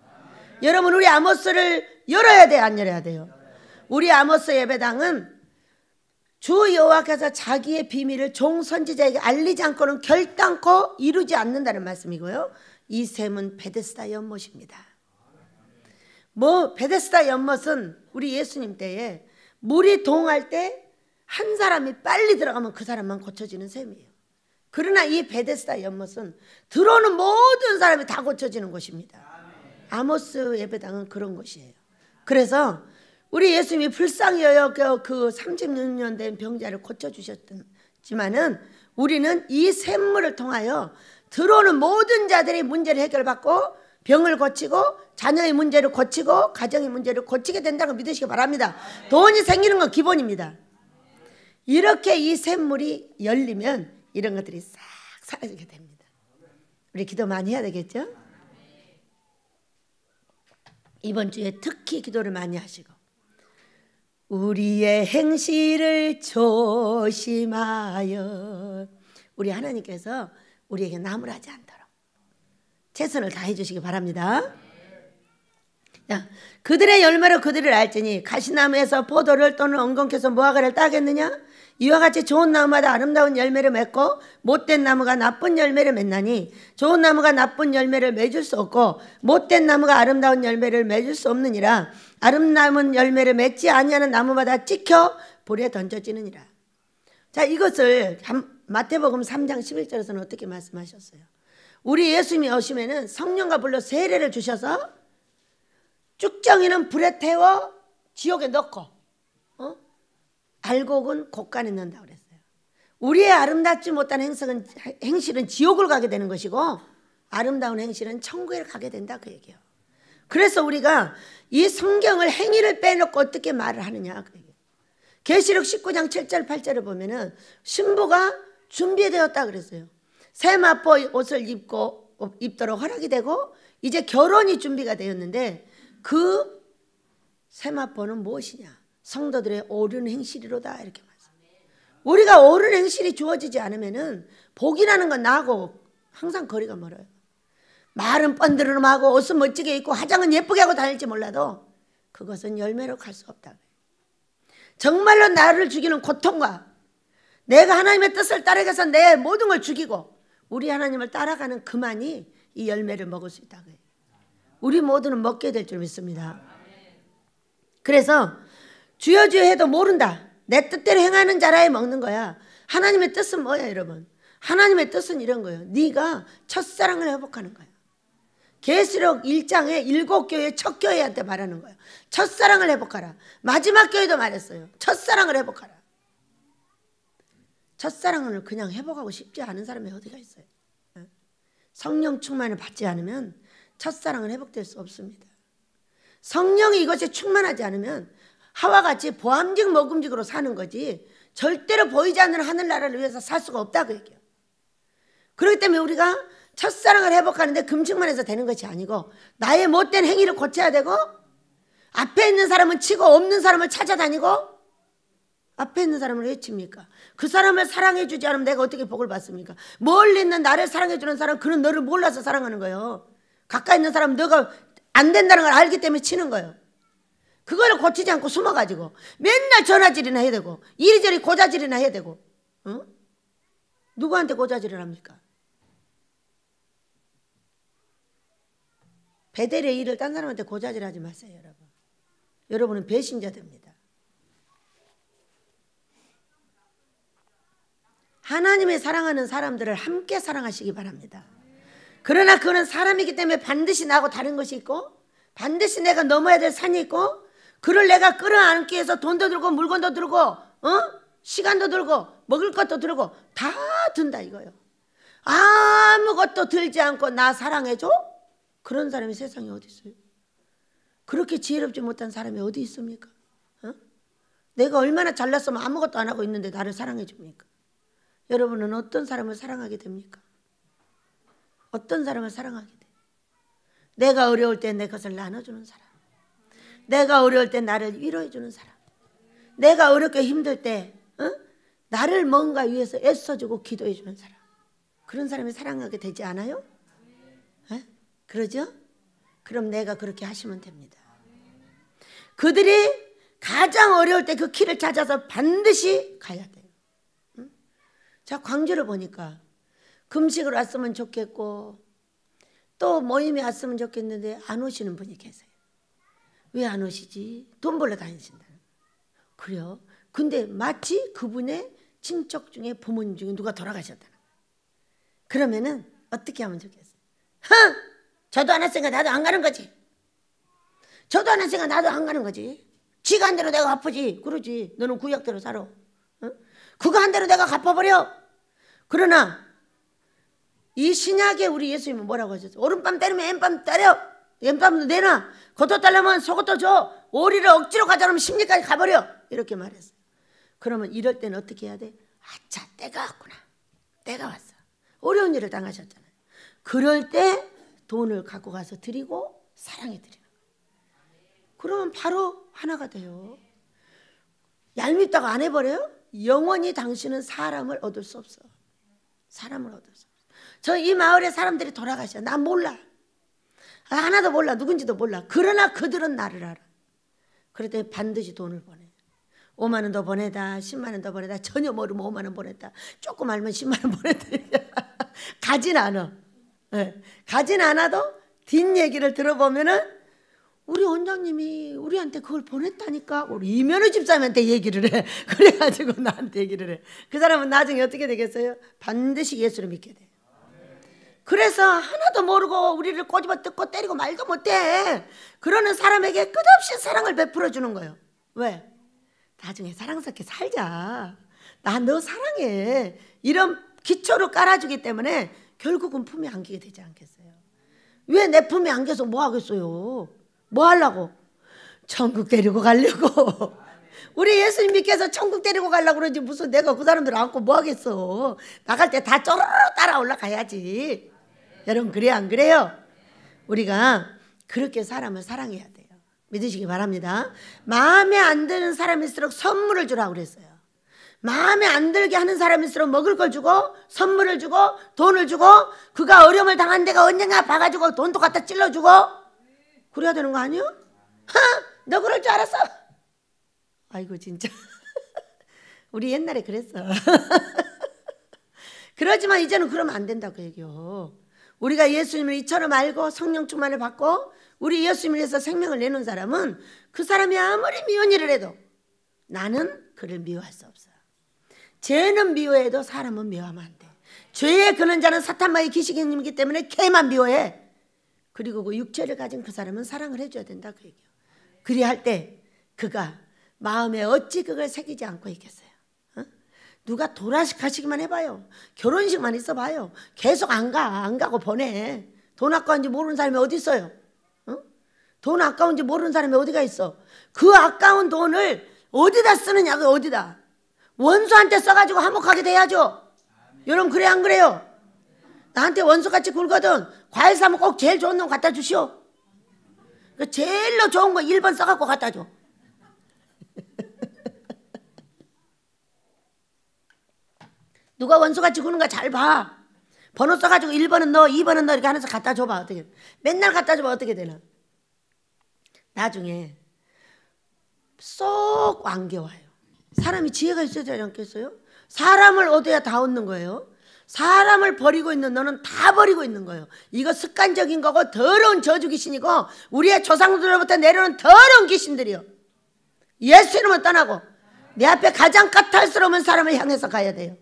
여러분 우리 아모스를 열어야 돼요? 안 열어야 돼요? 우리 아모스 예배당은 주 여호와께서 자기의 비밀을 종 선지자에게 알리지 않고는 결단코 이루지 않는다는 말씀이고요. 이 샘은 베데스다 연못입니다. 베데스다 연못은 우리 예수님 때에 물이 동할 때 한 사람이 빨리 들어가면 그 사람만 고쳐지는 샘이에요. 그러나 이 베데스다 연못은 들어오는 모든 사람이 다 고쳐지는 곳입니다. 아모스 예배당은 그런 곳이에요. 그래서 우리 예수님이 불쌍히 여겨 그 36년 된 병자를 고쳐주셨지만은 우리는 이 샘물을 통하여 들어오는 모든 자들이 문제를 해결받고 병을 고치고 자녀의 문제를 고치고 가정의 문제를 고치게 된다고 믿으시기 바랍니다. 돈이 생기는 건 기본입니다. 이렇게 이 샘물이 열리면 이런 것들이 싹 사라지게 됩니다. 우리 기도 많이 해야 되겠죠? 이번 주에 특히 기도를 많이 하시고 우리의 행실을 조심하여 우리 하나님께서 우리에게 나무라지 않도록 최선을 다해 주시기 바랍니다. 자, 그들의 열매로 그들을 알지니 가시나무에서 포도를 또는 엉겅퀴에서 무화과를 따겠느냐? 이와 같이 좋은 나무마다 아름다운 열매를 맺고 못된 나무가 나쁜 열매를 맺나니 좋은 나무가 나쁜 열매를 맺을 수 없고 못된 나무가 아름다운 열매를 맺을 수 없느니라. 아름다운 열매를 맺지 아니하는 나무마다 찍혀 불에 던져지느니라. 자, 이것을 마태복음 3장 11절에서는 어떻게 말씀하셨어요? 우리 예수님이 오시면은 성령과 불로 세례를 주셔서 쭉정이는 불에 태워 지옥에 넣고 알곡은 곳간에 넣는다고 그랬어요. 우리의 아름답지 못한 행실은 지옥을 가게 되는 것이고 아름다운 행실은 천국에 가게 된다 그 얘기예요. 그래서 우리가 이 성경을 행위를 빼놓고 어떻게 말을 하느냐 그 얘기예요. 계시록 19장 7절 8절을 보면은 신부가 준비되었다 그랬어요. 세마포 옷을 입도록 허락이 되고 이제 결혼이 준비가 되었는데 그 세마포는 무엇이냐? 성도들의 옳은 행실이로다 이렇게 말씀해요. 우리가 옳은 행실이 주어지지 않으면은 복이라는 건 나하고 항상 거리가 멀어요. 말은 뻔드름하고 옷은 멋지게 입고 화장은 예쁘게 하고 다닐지 몰라도 그것은 열매로 갈 수 없다. 정말로 나를 죽이는 고통과 내가 하나님의 뜻을 따르기 위해서 내 모든 걸 죽이고 우리 하나님을 따라가는 그만이 이 열매를 먹을 수 있다. 우리 모두는 먹게 될 줄 믿습니다. 그래서 주여 주여 해도 모른다. 내 뜻대로 행하는 자라에 먹는 거야. 하나님의 뜻은 뭐야 여러분? 하나님의 뜻은 이런 거예요. 네가 첫사랑을 회복하는 거야. 계시록 1장에 7교회 첫 교회한테 말하는 거예요. 첫사랑을 회복하라. 마지막 교회도 말했어요. 첫사랑을 회복하라. 첫사랑을 그냥 회복하고 싶지 않은 사람이 어디가 있어요? 성령 충만을 받지 않으면 첫사랑은 회복될 수 없습니다. 성령이 이것에 충만하지 않으면 하와같이 보암직 먹음직으로 사는 거지 절대로 보이지 않는 하늘나라를 위해서 살 수가 없다고 얘기해요. 그렇기 때문에 우리가 첫사랑을 회복하는데 금식만 해서 되는 것이 아니고 나의 못된 행위를 고쳐야 되고 앞에 있는 사람은 치고 없는 사람을 찾아다니고 앞에 있는 사람을 왜 칩니까? 그 사람을 사랑해 주지 않으면 내가 어떻게 복을 받습니까? 멀리 있는 나를 사랑해 주는 사람 그는 너를 몰라서 사랑하는 거예요. 가까이 있는 사람은 너가 안 된다는 걸 알기 때문에 치는 거예요. 그거를 고치지 않고 숨어가지고 맨날 전화질이나 해야 되고 이리저리 고자질이나 해야 되고 누구한테 고자질을 합니까? 베델의 일을 딴 사람한테 고자질하지 마세요. 여러분. 여러분은 배신자 됩니다. 하나님의 사랑하는 사람들을 함께 사랑하시기 바랍니다. 그러나 그는 사람이기 때문에 반드시 나하고 다른 것이 있고 반드시 내가 넘어야 될 산이 있고 그를 내가 끌어안기 위해서 돈도 들고 물건도 들고 시간도 들고 먹을 것도 들고 다 든다 이거예요. 아무것도 들지 않고 나 사랑해줘? 그런 사람이 세상에 어디 있어요? 그렇게 지혜롭지 못한 사람이 어디 있습니까? 내가 얼마나 잘났으면 아무것도 안 하고 있는데 나를 사랑해 줍니까? 여러분은 어떤 사람을 사랑하게 됩니까? 어떤 사람을 사랑하게 돼? 내가 어려울 때 내 것을 나눠주는 사람, 내가 어려울 때 나를 위로해 주는 사람, 내가 어렵게 힘들 때 나를 뭔가 위해서 애써주고 기도해 주는 사람, 그런 사람이 사랑하게 되지 않아요? 그러죠? 그럼 내가 그렇게 하시면 됩니다. 그들이 가장 어려울 때 그 길을 찾아서 반드시 가야 돼요. 자, 광주를 보니까 금식을 왔으면 좋겠고 또 모임에 왔으면 좋겠는데 안 오시는 분이 계세요. 왜 안 오시지? 돈 벌러 다니신다. 그래요? 근데 마치 그분의 친척 중에 부모님 중에 누가 돌아가셨다는 거예요. 그러면은 어떻게 하면 좋겠어요? 저도 안 왔으니까 나도 안 가는 거지. 저도 안 왔으니까 나도 안 가는 거지. 지가 한 대로 내가 갚으지. 그러지. 너는 구약대로 살아. 그거 한 대로 내가 갚아버려. 그러나 이 신약에 우리 예수님은 뭐라고 하셨어요? 오른밤 때리면 왼밤 때려. 왼밤도 내놔. 겉옷 달라면 속옷도 줘. 오리를 억지로 가자면 심리까지 가버려. 이렇게 말했어요. 그러면 이럴 때는 어떻게 해야 돼? 아차, 때가 왔구나. 때가 왔어. 어려운 일을 당하셨잖아요. 그럴 때 돈을 갖고 가서 드리고 사랑해 드리는 거예요. 그러면 바로 하나가 돼요. 얄밉다고 안 해버려요? 영원히 당신은 사람을 얻을 수 없어. 사람을 얻을 수 없어. 저 이 마을에 사람들이 돌아가셔. 난 몰라. 하나도 몰라. 누군지도 몰라. 그러나 그들은 나를 알아. 그럴 때 반드시 돈을 보내. 5만 원 더 보내다. 10만 원 더 보내다. 전혀 모르면 5만 원 보냈다. 조금 알면 10만 원 보냈다. 가진 않아. 네. 가진 않아도 뒷얘기를 들어보면은 우리 원장님이 우리한테 그걸 보냈다니까. 우리 이면우 집사님한테 얘기를 해. 그래가지고 나한테 얘기를 해. 그 사람은 나중에 어떻게 되겠어요? 반드시 예수를 믿게 돼. 그래서 하나도 모르고 우리를 꼬집어 뜯고 때리고 말도 못해. 그러는 사람에게 끝없이 사랑을 베풀어 주는 거예요. 왜? 나중에 사랑스럽게 살자. 나 너 사랑해. 이런 기초를 깔아주기 때문에 결국은 품에 안기게 되지 않겠어요? 왜 내 품에 안겨서 뭐 하겠어요? 뭐 하려고? 천국 데리고 가려고. 우리 예수님 믿겨서 천국 데리고 가려고 그러지 무슨 내가 그 사람들 안고 뭐 하겠어. 나갈 때 다 쪼르르 따라 올라가야지. 여러분 그래요 안 그래요? 우리가 그렇게 사람을 사랑해야 돼요. 믿으시기 바랍니다. 마음에 안 드는 사람일수록 선물을 주라고 그랬어요. 마음에 안 들게 하는 사람일수록 먹을 걸 주고 선물을 주고 돈을 주고 그가 어려움을 당한 데가 언젠가 봐가지고 돈도 갖다 찔러주고 그래야 되는 거 아니요? 너 그럴 줄 알았어? 아이고 진짜 우리 옛날에 그랬어. 그러지만 이제는 그러면 안 된다고 얘기요. 우리가 예수님을 이처럼 알고 성령 충만을 받고 우리 예수님을 위해서 생명을 내놓은 사람은 그 사람이 아무리 미운 일을 해도 나는 그를 미워할 수 없어. 죄는 미워해도 사람은 미워하면 안 돼. 죄의 근원 자는 사탄마의 기식이기 때문에 걔만 미워해. 그리고 그 육체를 가진 그 사람은 사랑을 해줘야 된다 그 얘기예요. 그리할 때 그가 마음에 어찌 그걸 새기지 않고 있겠어요. 누가 돌아가시기만 해봐요. 결혼식만 있어봐요. 계속 안 가고 보내. 돈 아까운지 모르는 사람이 어디 있어요? 돈 아까운지 모르는 사람이 어디가 있어? 그 아까운 돈을 어디다 쓰느냐고. 어디다? 원수한테 써가지고 화목하게 돼야죠. 여러분 그래 안 그래요? 나한테 원수같이 굴거든 과일 사면 꼭 제일 좋은 놈 갖다 주시오. 제일로 좋은 거 1번 써갖고 갖다 줘. 누가 원수같이 구는가 잘 봐. 번호 써가지고 1번은 너 2번은 너 이렇게 하면서 갖다 줘봐. 어떻게 맨날 갖다 줘봐. 어떻게 되나. 나중에 쏙 안겨와요. 사람이 지혜가 있어야 되지 않겠어요? 사람을 얻어야 다 얻는 거예요. 사람을 버리고 있는 너는 다 버리고 있는 거예요. 이거 습관적인 거고 더러운 저주 귀신이고 우리의 조상들로부터 내려오는 더러운 귀신들이요. 예수 이름을 떠나고 내 앞에 가장 까탈스러운 사람을 향해서 가야 돼요.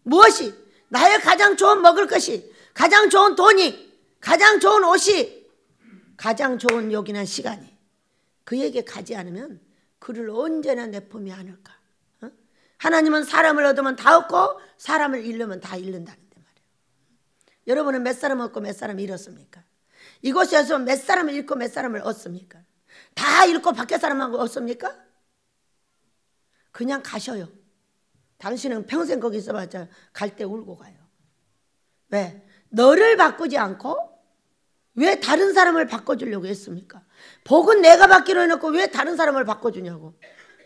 무엇이? 나의 가장 좋은 먹을 것이, 가장 좋은 돈이, 가장 좋은 옷이, 가장 좋은 요긴한 시간이 그에게 가지 않으면 그를 언제나 내품이 않을까. 하나님은 사람을 얻으면 다 얻고 사람을 잃으면 다 잃는다는데 말이에요. 여러분은 몇 사람 얻고 몇 사람 잃었습니까? 이곳에서 몇 사람을 잃고 몇 사람을 얻습니까? 다 잃고 밖에 사람하고 얻습니까? 그냥 가셔요. 당신은 평생 거기 있어봤자 갈 때 울고 가요. 왜? 너를 바꾸지 않고 왜 다른 사람을 바꿔주려고 했습니까? 복은 내가 받기로 해놓고 왜 다른 사람을 바꿔주냐고.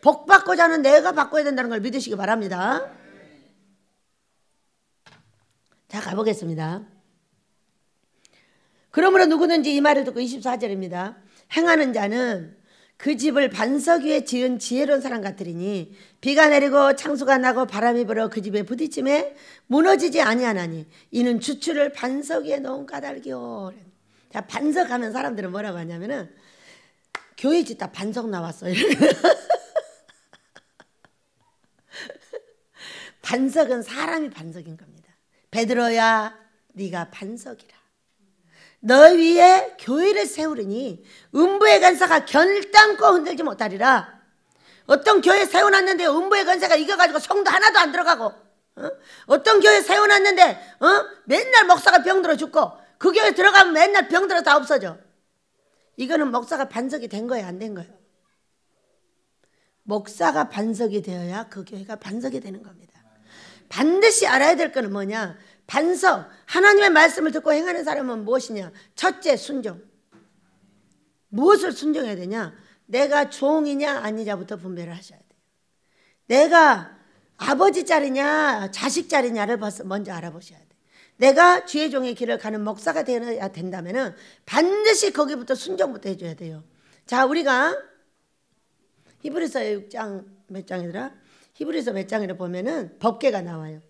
복 받고자 하는 내가 바꿔야 된다는 걸 믿으시기 바랍니다. 자, 가보겠습니다. 그러므로 누구든지 이 말을 듣고 24절입니다. 행하는 자는 그 집을 반석 위에 지은 지혜로운 사람 같으리니 비가 내리고 창수가 나고 바람이 불어 그 집에 부딪힘에 무너지지 아니하나니 이는 주추를 반석 위에 놓은 까닭이요. 자, 반석하면 사람들은 뭐라고 하냐면은 교회 짓다 반석 나왔어요. 반석은 사람이 반석인 겁니다. 베드로야 네가 반석이라. 너 위에 교회를 세우리니 음부의 권세가 결단코 흔들지 못하리라. 어떤 교회 세워놨는데 음부의 권세가 이겨가지고 성도 하나도 안 들어가고, 어떤 교회 세워놨는데 맨날 목사가 병들어 죽고 그 교회 들어가면 맨날 병들어 다 없어져. 이거는 목사가 반석이 된 거예요, 안 된 거예요? 목사가 반석이 되어야 그 교회가 반석이 되는 겁니다. 반드시 알아야 될 거는 뭐냐? 반석, 하나님의 말씀을 듣고 행하는 사람은 무엇이냐? 첫째, 순종. 무엇을 순종해야 되냐? 내가 종이냐 아니냐부터 분별을 하셔야 돼요. 내가 아버지 자리냐 자식 자리냐를 먼저 알아보셔야 돼요. 내가 주의 종의 길을 가는 목사가 되어야 된다면 반드시 거기부터 순종부터 해줘야 돼요. 자, 우리가 히브리서 6장 몇 장이더라? 히브리서 몇 장이라 보면은 법궤가 나와요.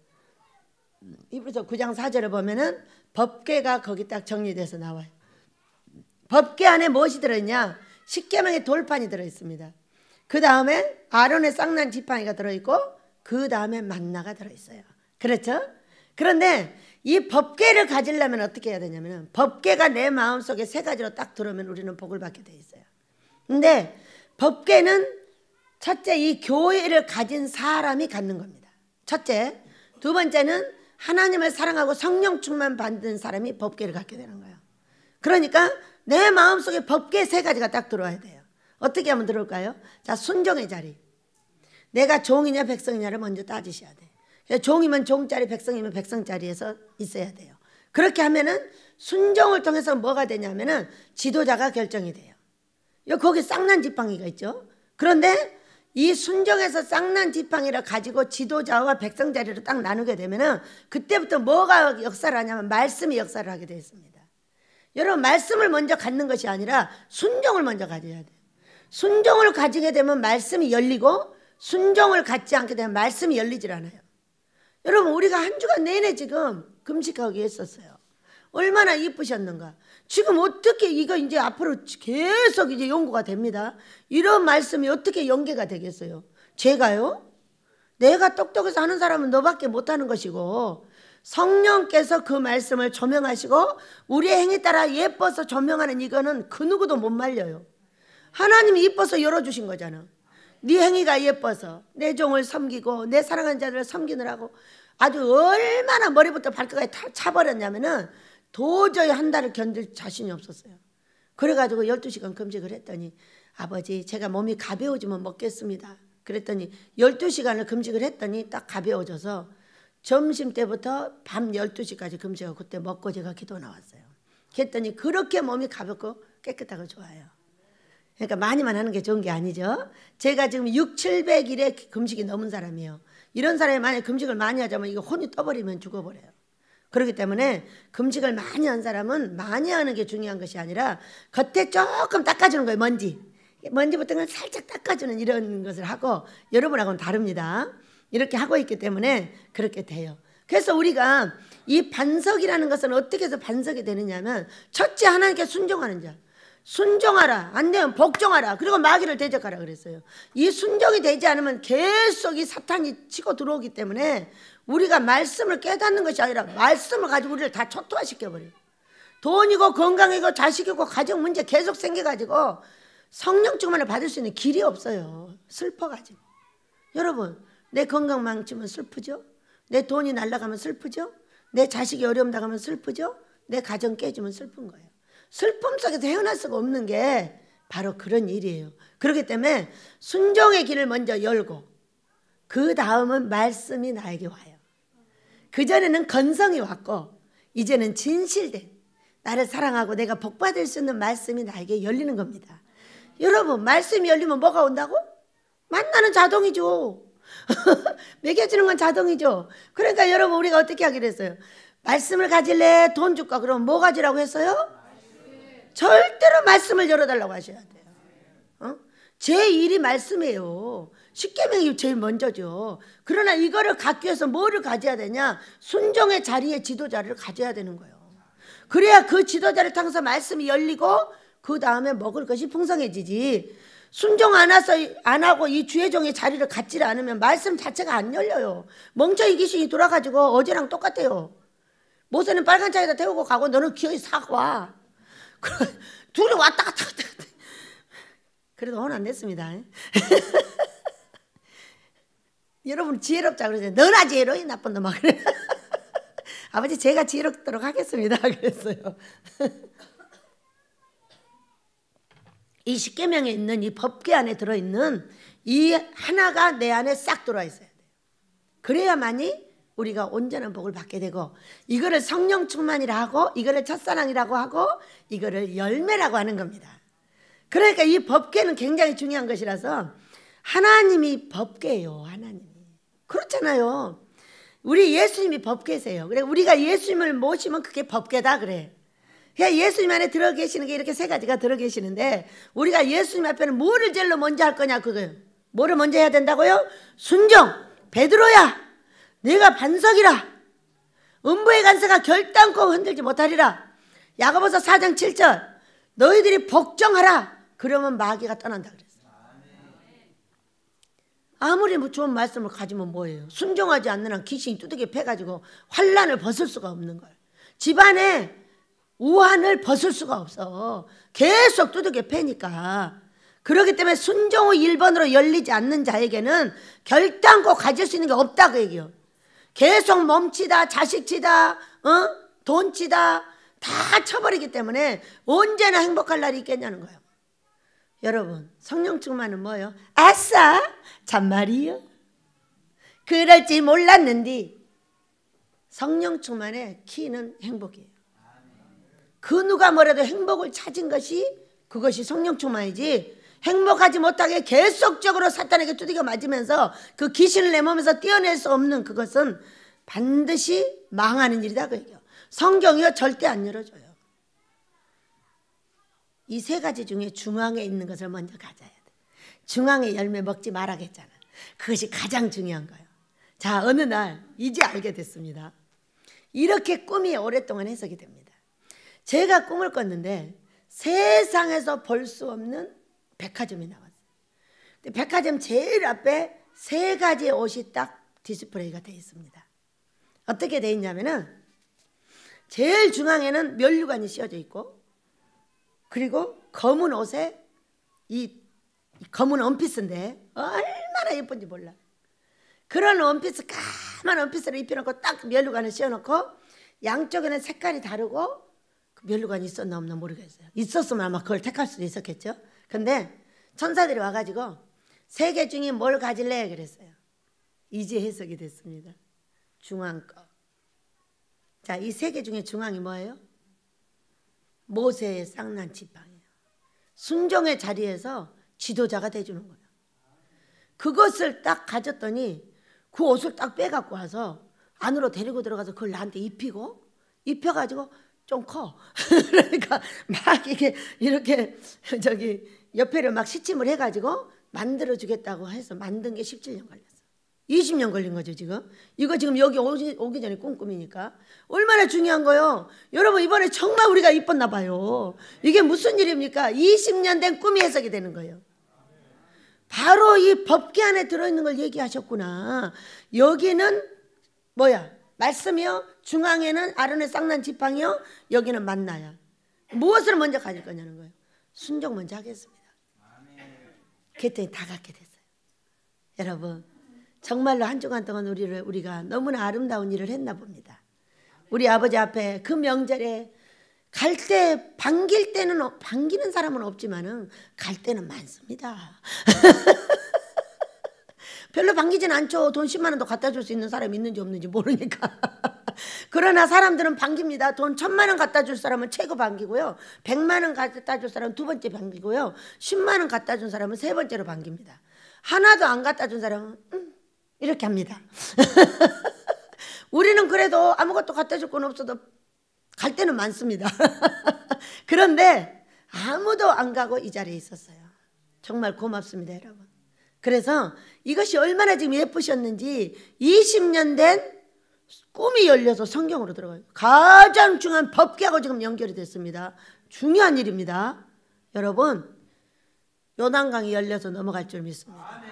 히브리서 9장 4절을 보면은 법궤가 거기 딱 정리돼서 나와요. 법궤 안에 무엇이 들어있냐? 십계명의 돌판이 들어있습니다. 그 다음에 아론의 쌍난 지팡이가 들어있고 그 다음에 만나가 들어있어요. 그렇죠? 그런데 이 법궤를 가지려면 어떻게 해야 되냐면 법궤가 내 마음속에 세 가지로 딱 들어오면 우리는 복을 받게 돼 있어요. 근데 법궤는 첫째, 이 교회를 가진 사람이 갖는 겁니다. 첫째. 두 번째는 하나님을 사랑하고 성령 충만 받는 사람이 법궤를 갖게 되는 거예요. 그러니까 내 마음속에 법궤 세 가지가 딱 들어와야 돼요. 어떻게 하면 들어올까요? 자, 순종의 자리. 내가 종이냐 백성이냐를 먼저 따지셔야 돼요. 종이면 종자리, 백성이면 백성자리에서 있어야 돼요. 그렇게 하면은 순종을 통해서 뭐가 되냐면은 지도자가 결정이 돼요. 거기 쌍난 지팡이가 있죠. 그런데 이 순종에서 쌍난 지팡이를 가지고 지도자와 백성 자리를 딱 나누게 되면은 그때부터 뭐가 역사를 하냐면 말씀이 역사를 하게 되어 있습니다. 여러분, 말씀을 먼저 갖는 것이 아니라 순종을 먼저 가져야 돼요. 순종을 가지게 되면 말씀이 열리고 순종을 갖지 않게 되면 말씀이 열리질 않아요. 여러분 우리가 한 주간 내내 지금 금식하기 했었어요. 얼마나 이쁘셨는가. 지금 어떻게 이거 이제 앞으로 계속 이제 연구가 됩니다. 이런 말씀이 어떻게 연계가 되겠어요? 제가요? 내가 똑똑해서 하는 사람은 너밖에 못하는 것이고 성령께서 그 말씀을 조명하시고 우리의 행에 따라 예뻐서 조명하는 이거는 그 누구도 못 말려요. 하나님이 이뻐서 열어주신 거잖아. 네 행위가 예뻐서 내 종을 섬기고 내 사랑하는 자들을 섬기느라고 아주 얼마나 머리부터 발끝까지 다 차버렸냐면은 도저히 한 달을 견딜 자신이 없었어요. 그래가지고 12시간 금식을 했더니 아버지 제가 몸이 가벼워지면 먹겠습니다. 그랬더니 12시간을 금식을 했더니 딱 가벼워져서 점심 때부터 밤 12시까지 금식하고 그때 먹고 제가 기도 나왔어요. 그랬더니 그렇게 몸이 가볍고 깨끗하고 좋아요. 그러니까 많이만 하는 게 좋은 게 아니죠. 제가 지금 600~700일에 금식이 넘은 사람이에요. 이런 사람이 만약에 금식을 많이 하자면 이거 혼이 떠버리면 죽어버려요. 그렇기 때문에 금식을 많이 한 사람은 많이 하는 게 중요한 것이 아니라 겉에 조금 닦아주는 거예요. 먼지부터 살짝 닦아주는 이런 것을 하고 여러분하고는 다릅니다. 이렇게 하고 있기 때문에 그렇게 돼요. 그래서 우리가 이 반석이라는 것은 어떻게 해서 반석이 되느냐면 첫째 하나님께 순종하는 자. 순종하라. 안 되면 복종하라. 그리고 마귀를 대적하라 그랬어요. 이 순종이 되지 않으면 계속 이 사탄이 치고 들어오기 때문에 우리가 말씀을 깨닫는 것이 아니라 말씀을 가지고 우리를 다 초토화시켜버려요. 돈이고 건강이고 자식이고 가정 문제 계속 생겨가지고 성령 충만을 받을 수 있는 길이 없어요. 슬퍼가지고. 여러분 내 건강 망치면 슬프죠? 내 돈이 날아가면 슬프죠? 내 자식이 어려움 당하면 슬프죠? 내 가정 깨지면 슬픈 거예요. 슬픔 속에서 헤어날 수가 없는 게 바로 그런 일이에요. 그렇기 때문에 순종의 길을 먼저 열고 그 다음은 말씀이 나에게 와요. 그전에는 건성이 왔고 이제는 진실된 나를 사랑하고 내가 복받을 수 있는 말씀이 나에게 열리는 겁니다. 여러분 말씀이 열리면 뭐가 온다고? 만나는 자동이죠. 먹여주는 건 자동이죠. 그러니까 여러분 우리가 어떻게 하기로 했어요? 말씀을 가질래? 돈 줄까? 그럼 뭐 가지라고 했어요? 절대로 말씀을 열어달라고 하셔야 돼요. 제 일이 말씀이에요. 십계명이 제일 먼저죠. 그러나 이거를 갖기 위해서 뭐를 가져야 되냐? 순종의 자리에 지도자를 가져야 되는 거예요. 그래야 그 지도자를 통해서 말씀이 열리고 그 다음에 먹을 것이 풍성해지지. 순종 안 하고 이 주의 종의 자리를 갖지 않으면 말씀 자체가 안 열려요. 멍청이 귀신이 돌아가지고 어제랑 똑같아요. 모세는 빨간 차에다 태우고 가고 너는 기어이 사고 와. 둘이 왔다 갔다 그래도 혼 안 냈습니다. 여러분 지혜롭자 그러세요. 너나 지혜로이 나쁜 놈아. 그래. 아버지 제가 지혜롭도록 하겠습니다. 그랬어요. 이 십계명에 있는 이 법궤 안에 들어있는 이 하나가 내 안에 싹 들어와 있어야 돼요. 그래야만이 우리가 온전한 복을 받게 되고 이거를 성령 충만이라 하고 이거를 첫사랑이라고 하고 이거를 열매라고 하는 겁니다. 그러니까 이 법궤는 굉장히 중요한 것이라서 하나님이 법궤예요. 하나님이. 그렇잖아요. 우리 예수님이 법궤세요. 그래 우리가 예수님을 모시면 그게 법궤다 그래. 그러니까 예수님 안에 들어 계시는 게 이렇게 세 가지가 들어 계시는데 우리가 예수님 앞에는 뭐를 제일 먼저 할 거냐 그거예요. 뭐를 먼저 해야 된다고요? 순종. 베드로야 내가 반석이라 음부의 간세가 결단코 흔들지 못하리라. 야고보서 4장 7절 너희들이 복종하라. 그러면 마귀가 떠난다 그랬어요. 아무리 뭐 좋은 말씀을 가지면 뭐예요? 순종하지 않는 한 귀신이 두들겨 패가지고 환난을 벗을 수가 없는 거예요. 집안에 우환을 벗을 수가 없어. 계속 두들겨 패니까. 그렇기 때문에 순종의 1번으로 열리지 않는 자에게는 결단코 가질 수 있는 게 없다 그 얘기예요. 계속 몸치다 자식치다 돈치다 다 쳐버리기 때문에 언제나 행복할 날이 있겠냐는 거예요. 여러분 성령 충만은 뭐예요? 아싸 참말이요. 그럴지 몰랐는데 성령 충만의 키는 행복이에요. 그 누가 뭐래도 행복을 찾은 것이 그것이 성령 충만이지 행복하지 못하게 계속적으로 사탄에게 두들겨 맞으면서 그 귀신을 내 몸에서 떼어낼 수 없는 그것은 반드시 망하는 일이다 그 얘기예요. 성경이요 절대 안 열어줘요. 이 세 가지 중에 중앙에 있는 것을 먼저 가져야 돼. 중앙에 열매 먹지 말라겠잖아. 그것이 가장 중요한 거예요. 자, 어느 날 이제 알게 됐습니다. 이렇게 꿈이 오랫동안 해석이 됩니다. 제가 꿈을 꿨는데 세상에서 볼 수 없는 백화점이 나왔어요. 근데 백화점 제일 앞에 3가지의 옷이 딱 디스플레이가 되어 있습니다. 어떻게 되어 있냐면은 제일 중앙에는 면류관이 씌워져 있고, 그리고 검은 옷에 이 검은 원피스인데 얼마나 예쁜지 몰라. 그런 원피스, 까만 원피스를 입혀놓고 딱 면류관을 씌워놓고 양쪽에는 색깔이 다르고, 그 면류관이 있었나 없나 모르겠어요. 있었으면 아마 그걸 택할 수도 있었겠죠. 근데 천사들이 와가지고 3개 중에 뭘 가질래 그랬어요. 이제 해석이 됐습니다. 중앙 거. 자, 이 3개 중에 중앙이 뭐예요? 모세의 쌍난 지팡이에요. 순종의 자리에서 지도자가 돼주는 거예요. 그것을 딱 가졌더니 그 옷을 딱 빼갖고 와서 안으로 데리고 들어가서 그걸 나한테 입혀가지고 좀 커. 그러니까 막 이렇게 옆에를 막 시침을 해가지고 만들어주겠다고 해서 만든 게 17년 걸렸어. 20년 걸린 거죠 지금. 이거 지금 여기 오기 전에 꿈이니까. 얼마나 중요한 거요. 여러분, 이번에 정말 우리가 이뻤나 봐요. 이게 무슨 일입니까? 20년 된 꿈이 해석이 되는 거예요. 바로 이 법궤 안에 들어있는 걸 얘기하셨구나. 여기는 뭐야? 말씀이요. 중앙에는 아론의 쌍난 지팡이요. 여기는 만나야. 무엇을 먼저 가질 거냐는 거예요. 순종 먼저 하겠습니다. 그랬더니 다 갖게 됐어요. 여러분, 정말로 한 주간 동안 우리가 너무나 아름다운 일을 했나 봅니다. 우리 아버지 앞에 그 명절에 갈 때 반기는 사람은 없지만은 갈 때는 많습니다. 별로 반기진 않죠. 돈 10만 원도 갖다 줄 수 있는 사람이 있는지 없는지 모르니까. 그러나 사람들은 반깁니다. 돈 1000만 원 갖다 줄 사람은 최고 반기고요. 100만 원 갖다 줄 사람은 2번째 반기고요. 10만 원 갖다 준 사람은 3번째로 반깁니다. 하나도 안 갖다 준 사람은 이렇게 합니다. 우리는 그래도 아무것도 갖다 줄 건 없어도 갈 때는 많습니다. 그런데 아무도 안 가고 이 자리에 있었어요. 정말 고맙습니다, 여러분. 그래서 이것이 얼마나 지금 예쁘셨는지 20년 된 꿈이 열려서 성경으로 들어가요. 가장 중요한 법궤하고 지금 연결이 됐습니다. 중요한 일입니다. 여러분, 요단강이 열려서 넘어갈 줄 믿습니다.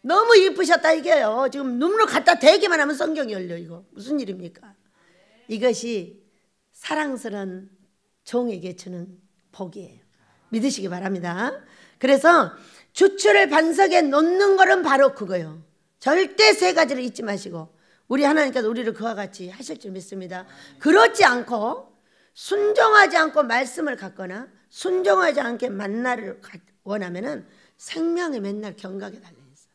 너무 이쁘셨다 이게요. 지금 눈물 갖다 대기만 하면 성경이 열려. 이거 무슨 일입니까? 이것이 사랑스러운 종에게 주는 복이에요. 믿으시기 바랍니다. 그래서 주추를 반석에 놓는 거는 바로 그거예요. 절대 3가지를 잊지 마시고 우리 하나님께서 우리를 그와 같이 하실 줄 믿습니다. 그렇지 않고 순종하지 않고 말씀을 갖거나 순종하지 않게 만나를 원하면은 생명이 맨날 경각에 달려있어요.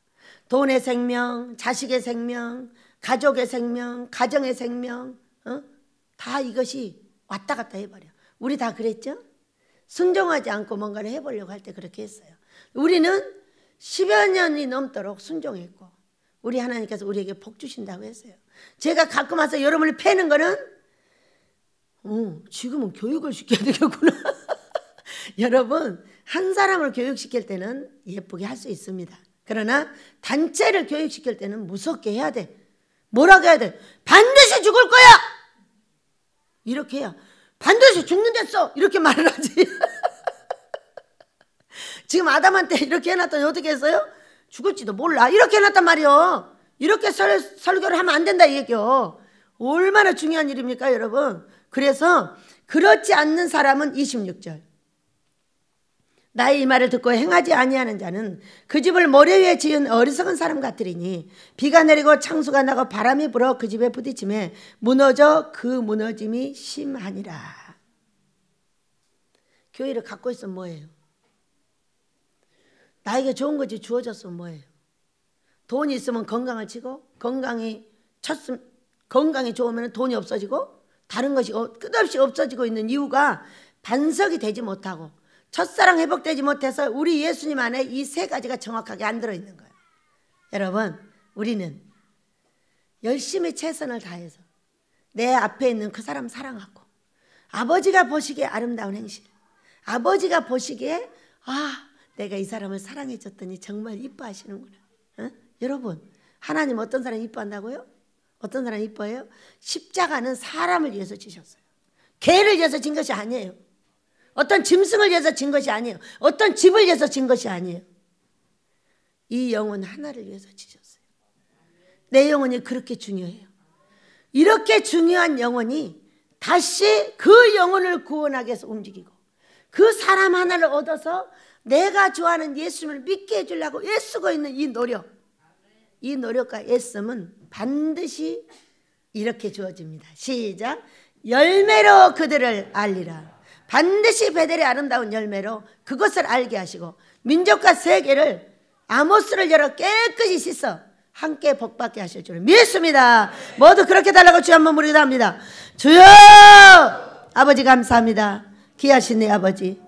돈의 생명, 자식의 생명, 가족의 생명, 가정의 생명, 다 이것이 왔다 갔다 해버려. 우리 다 그랬죠? 순종하지 않고 뭔가를 해보려고 할 때 그렇게 했어요. 우리는 10여 년이 넘도록 순종했고 우리 하나님께서 우리에게 복 주신다고 했어요. 제가 가끔 와서 여러분을 패는 거는 지금은 교육을 시켜야 되겠구나. 여러분, 한 사람을 교육시킬 때는 예쁘게 할 수 있습니다. 그러나 단체를 교육시킬 때는 무섭게 해야 돼. 뭐라고 해야 돼? 반드시 죽을 거야! 이렇게 해야 반드시 죽는댔어! 이렇게 말을 하지. 지금 아담한테 이렇게 해놨더니 어떻게 했어요? 죽을지도 몰라. 이렇게 해놨단 말이요. 이렇게 설교를 하면 안 된다 이 얘기요. 얼마나 중요한 일입니까 여러분. 그래서 그렇지 않는 사람은 26절. 나의 이 말을 듣고 행하지 아니하는 자는 그 집을 모래 위에 지은 어리석은 사람 같으리니 비가 내리고 창수가 나고 바람이 불어 그 집에 부딪힘에 무너져 그 무너짐이 심하니라. 교회를 갖고 있으면 뭐예요? 나에게 좋은 것이 주어졌으면 뭐예요? 돈이 있으면 건강을 치고 건강이 좋으면 돈이 없어지고 다른 것이 끝없이 없어지고 있는 이유가 반석이 되지 못하고 첫사랑 회복되지 못해서 우리 예수님 안에 이 3가지가 정확하게 안 들어있는 거예요. 여러분, 우리는 열심히 최선을 다해서 내 앞에 있는 그 사람 사랑하고 아버지가 보시기에 아름다운 행실, 아버지가 보시기에 내가 이 사람을 사랑해 줬더니 정말 이뻐하시는구나. 여러분, 하나님 어떤 사람 이뻐한다고요? 어떤 사람 이뻐해요? 십자가는 사람을 위해서 지셨어요. 개를 위해서 진 것이 아니에요. 어떤 짐승을 위해서 진 것이 아니에요. 어떤 집을 위해서 진 것이 아니에요. 이 영혼 하나를 위해서 지셨어요. 내 영혼이 그렇게 중요해요. 이렇게 중요한 영혼이 다시 그 영혼을 구원하기 위해서 움직이고 그 사람 하나를 얻어서 내가 좋아하는 예수님을 믿게 해주려고 애쓰고 있는 이 노력, 이 노력과 애씀은 반드시 이렇게 주어집니다. 시작. 열매로 그들을 알리라. 반드시 베델의 아름다운 열매로 그것을 알게 하시고 민족과 세계를 아모스를 열어 깨끗이 씻어 함께 복받게 하실 줄 믿습니다. 모두 그렇게 달라고 주여 한번 부르기도 합니다. 주여! 아버지 감사합니다. 귀하신 내 아버지,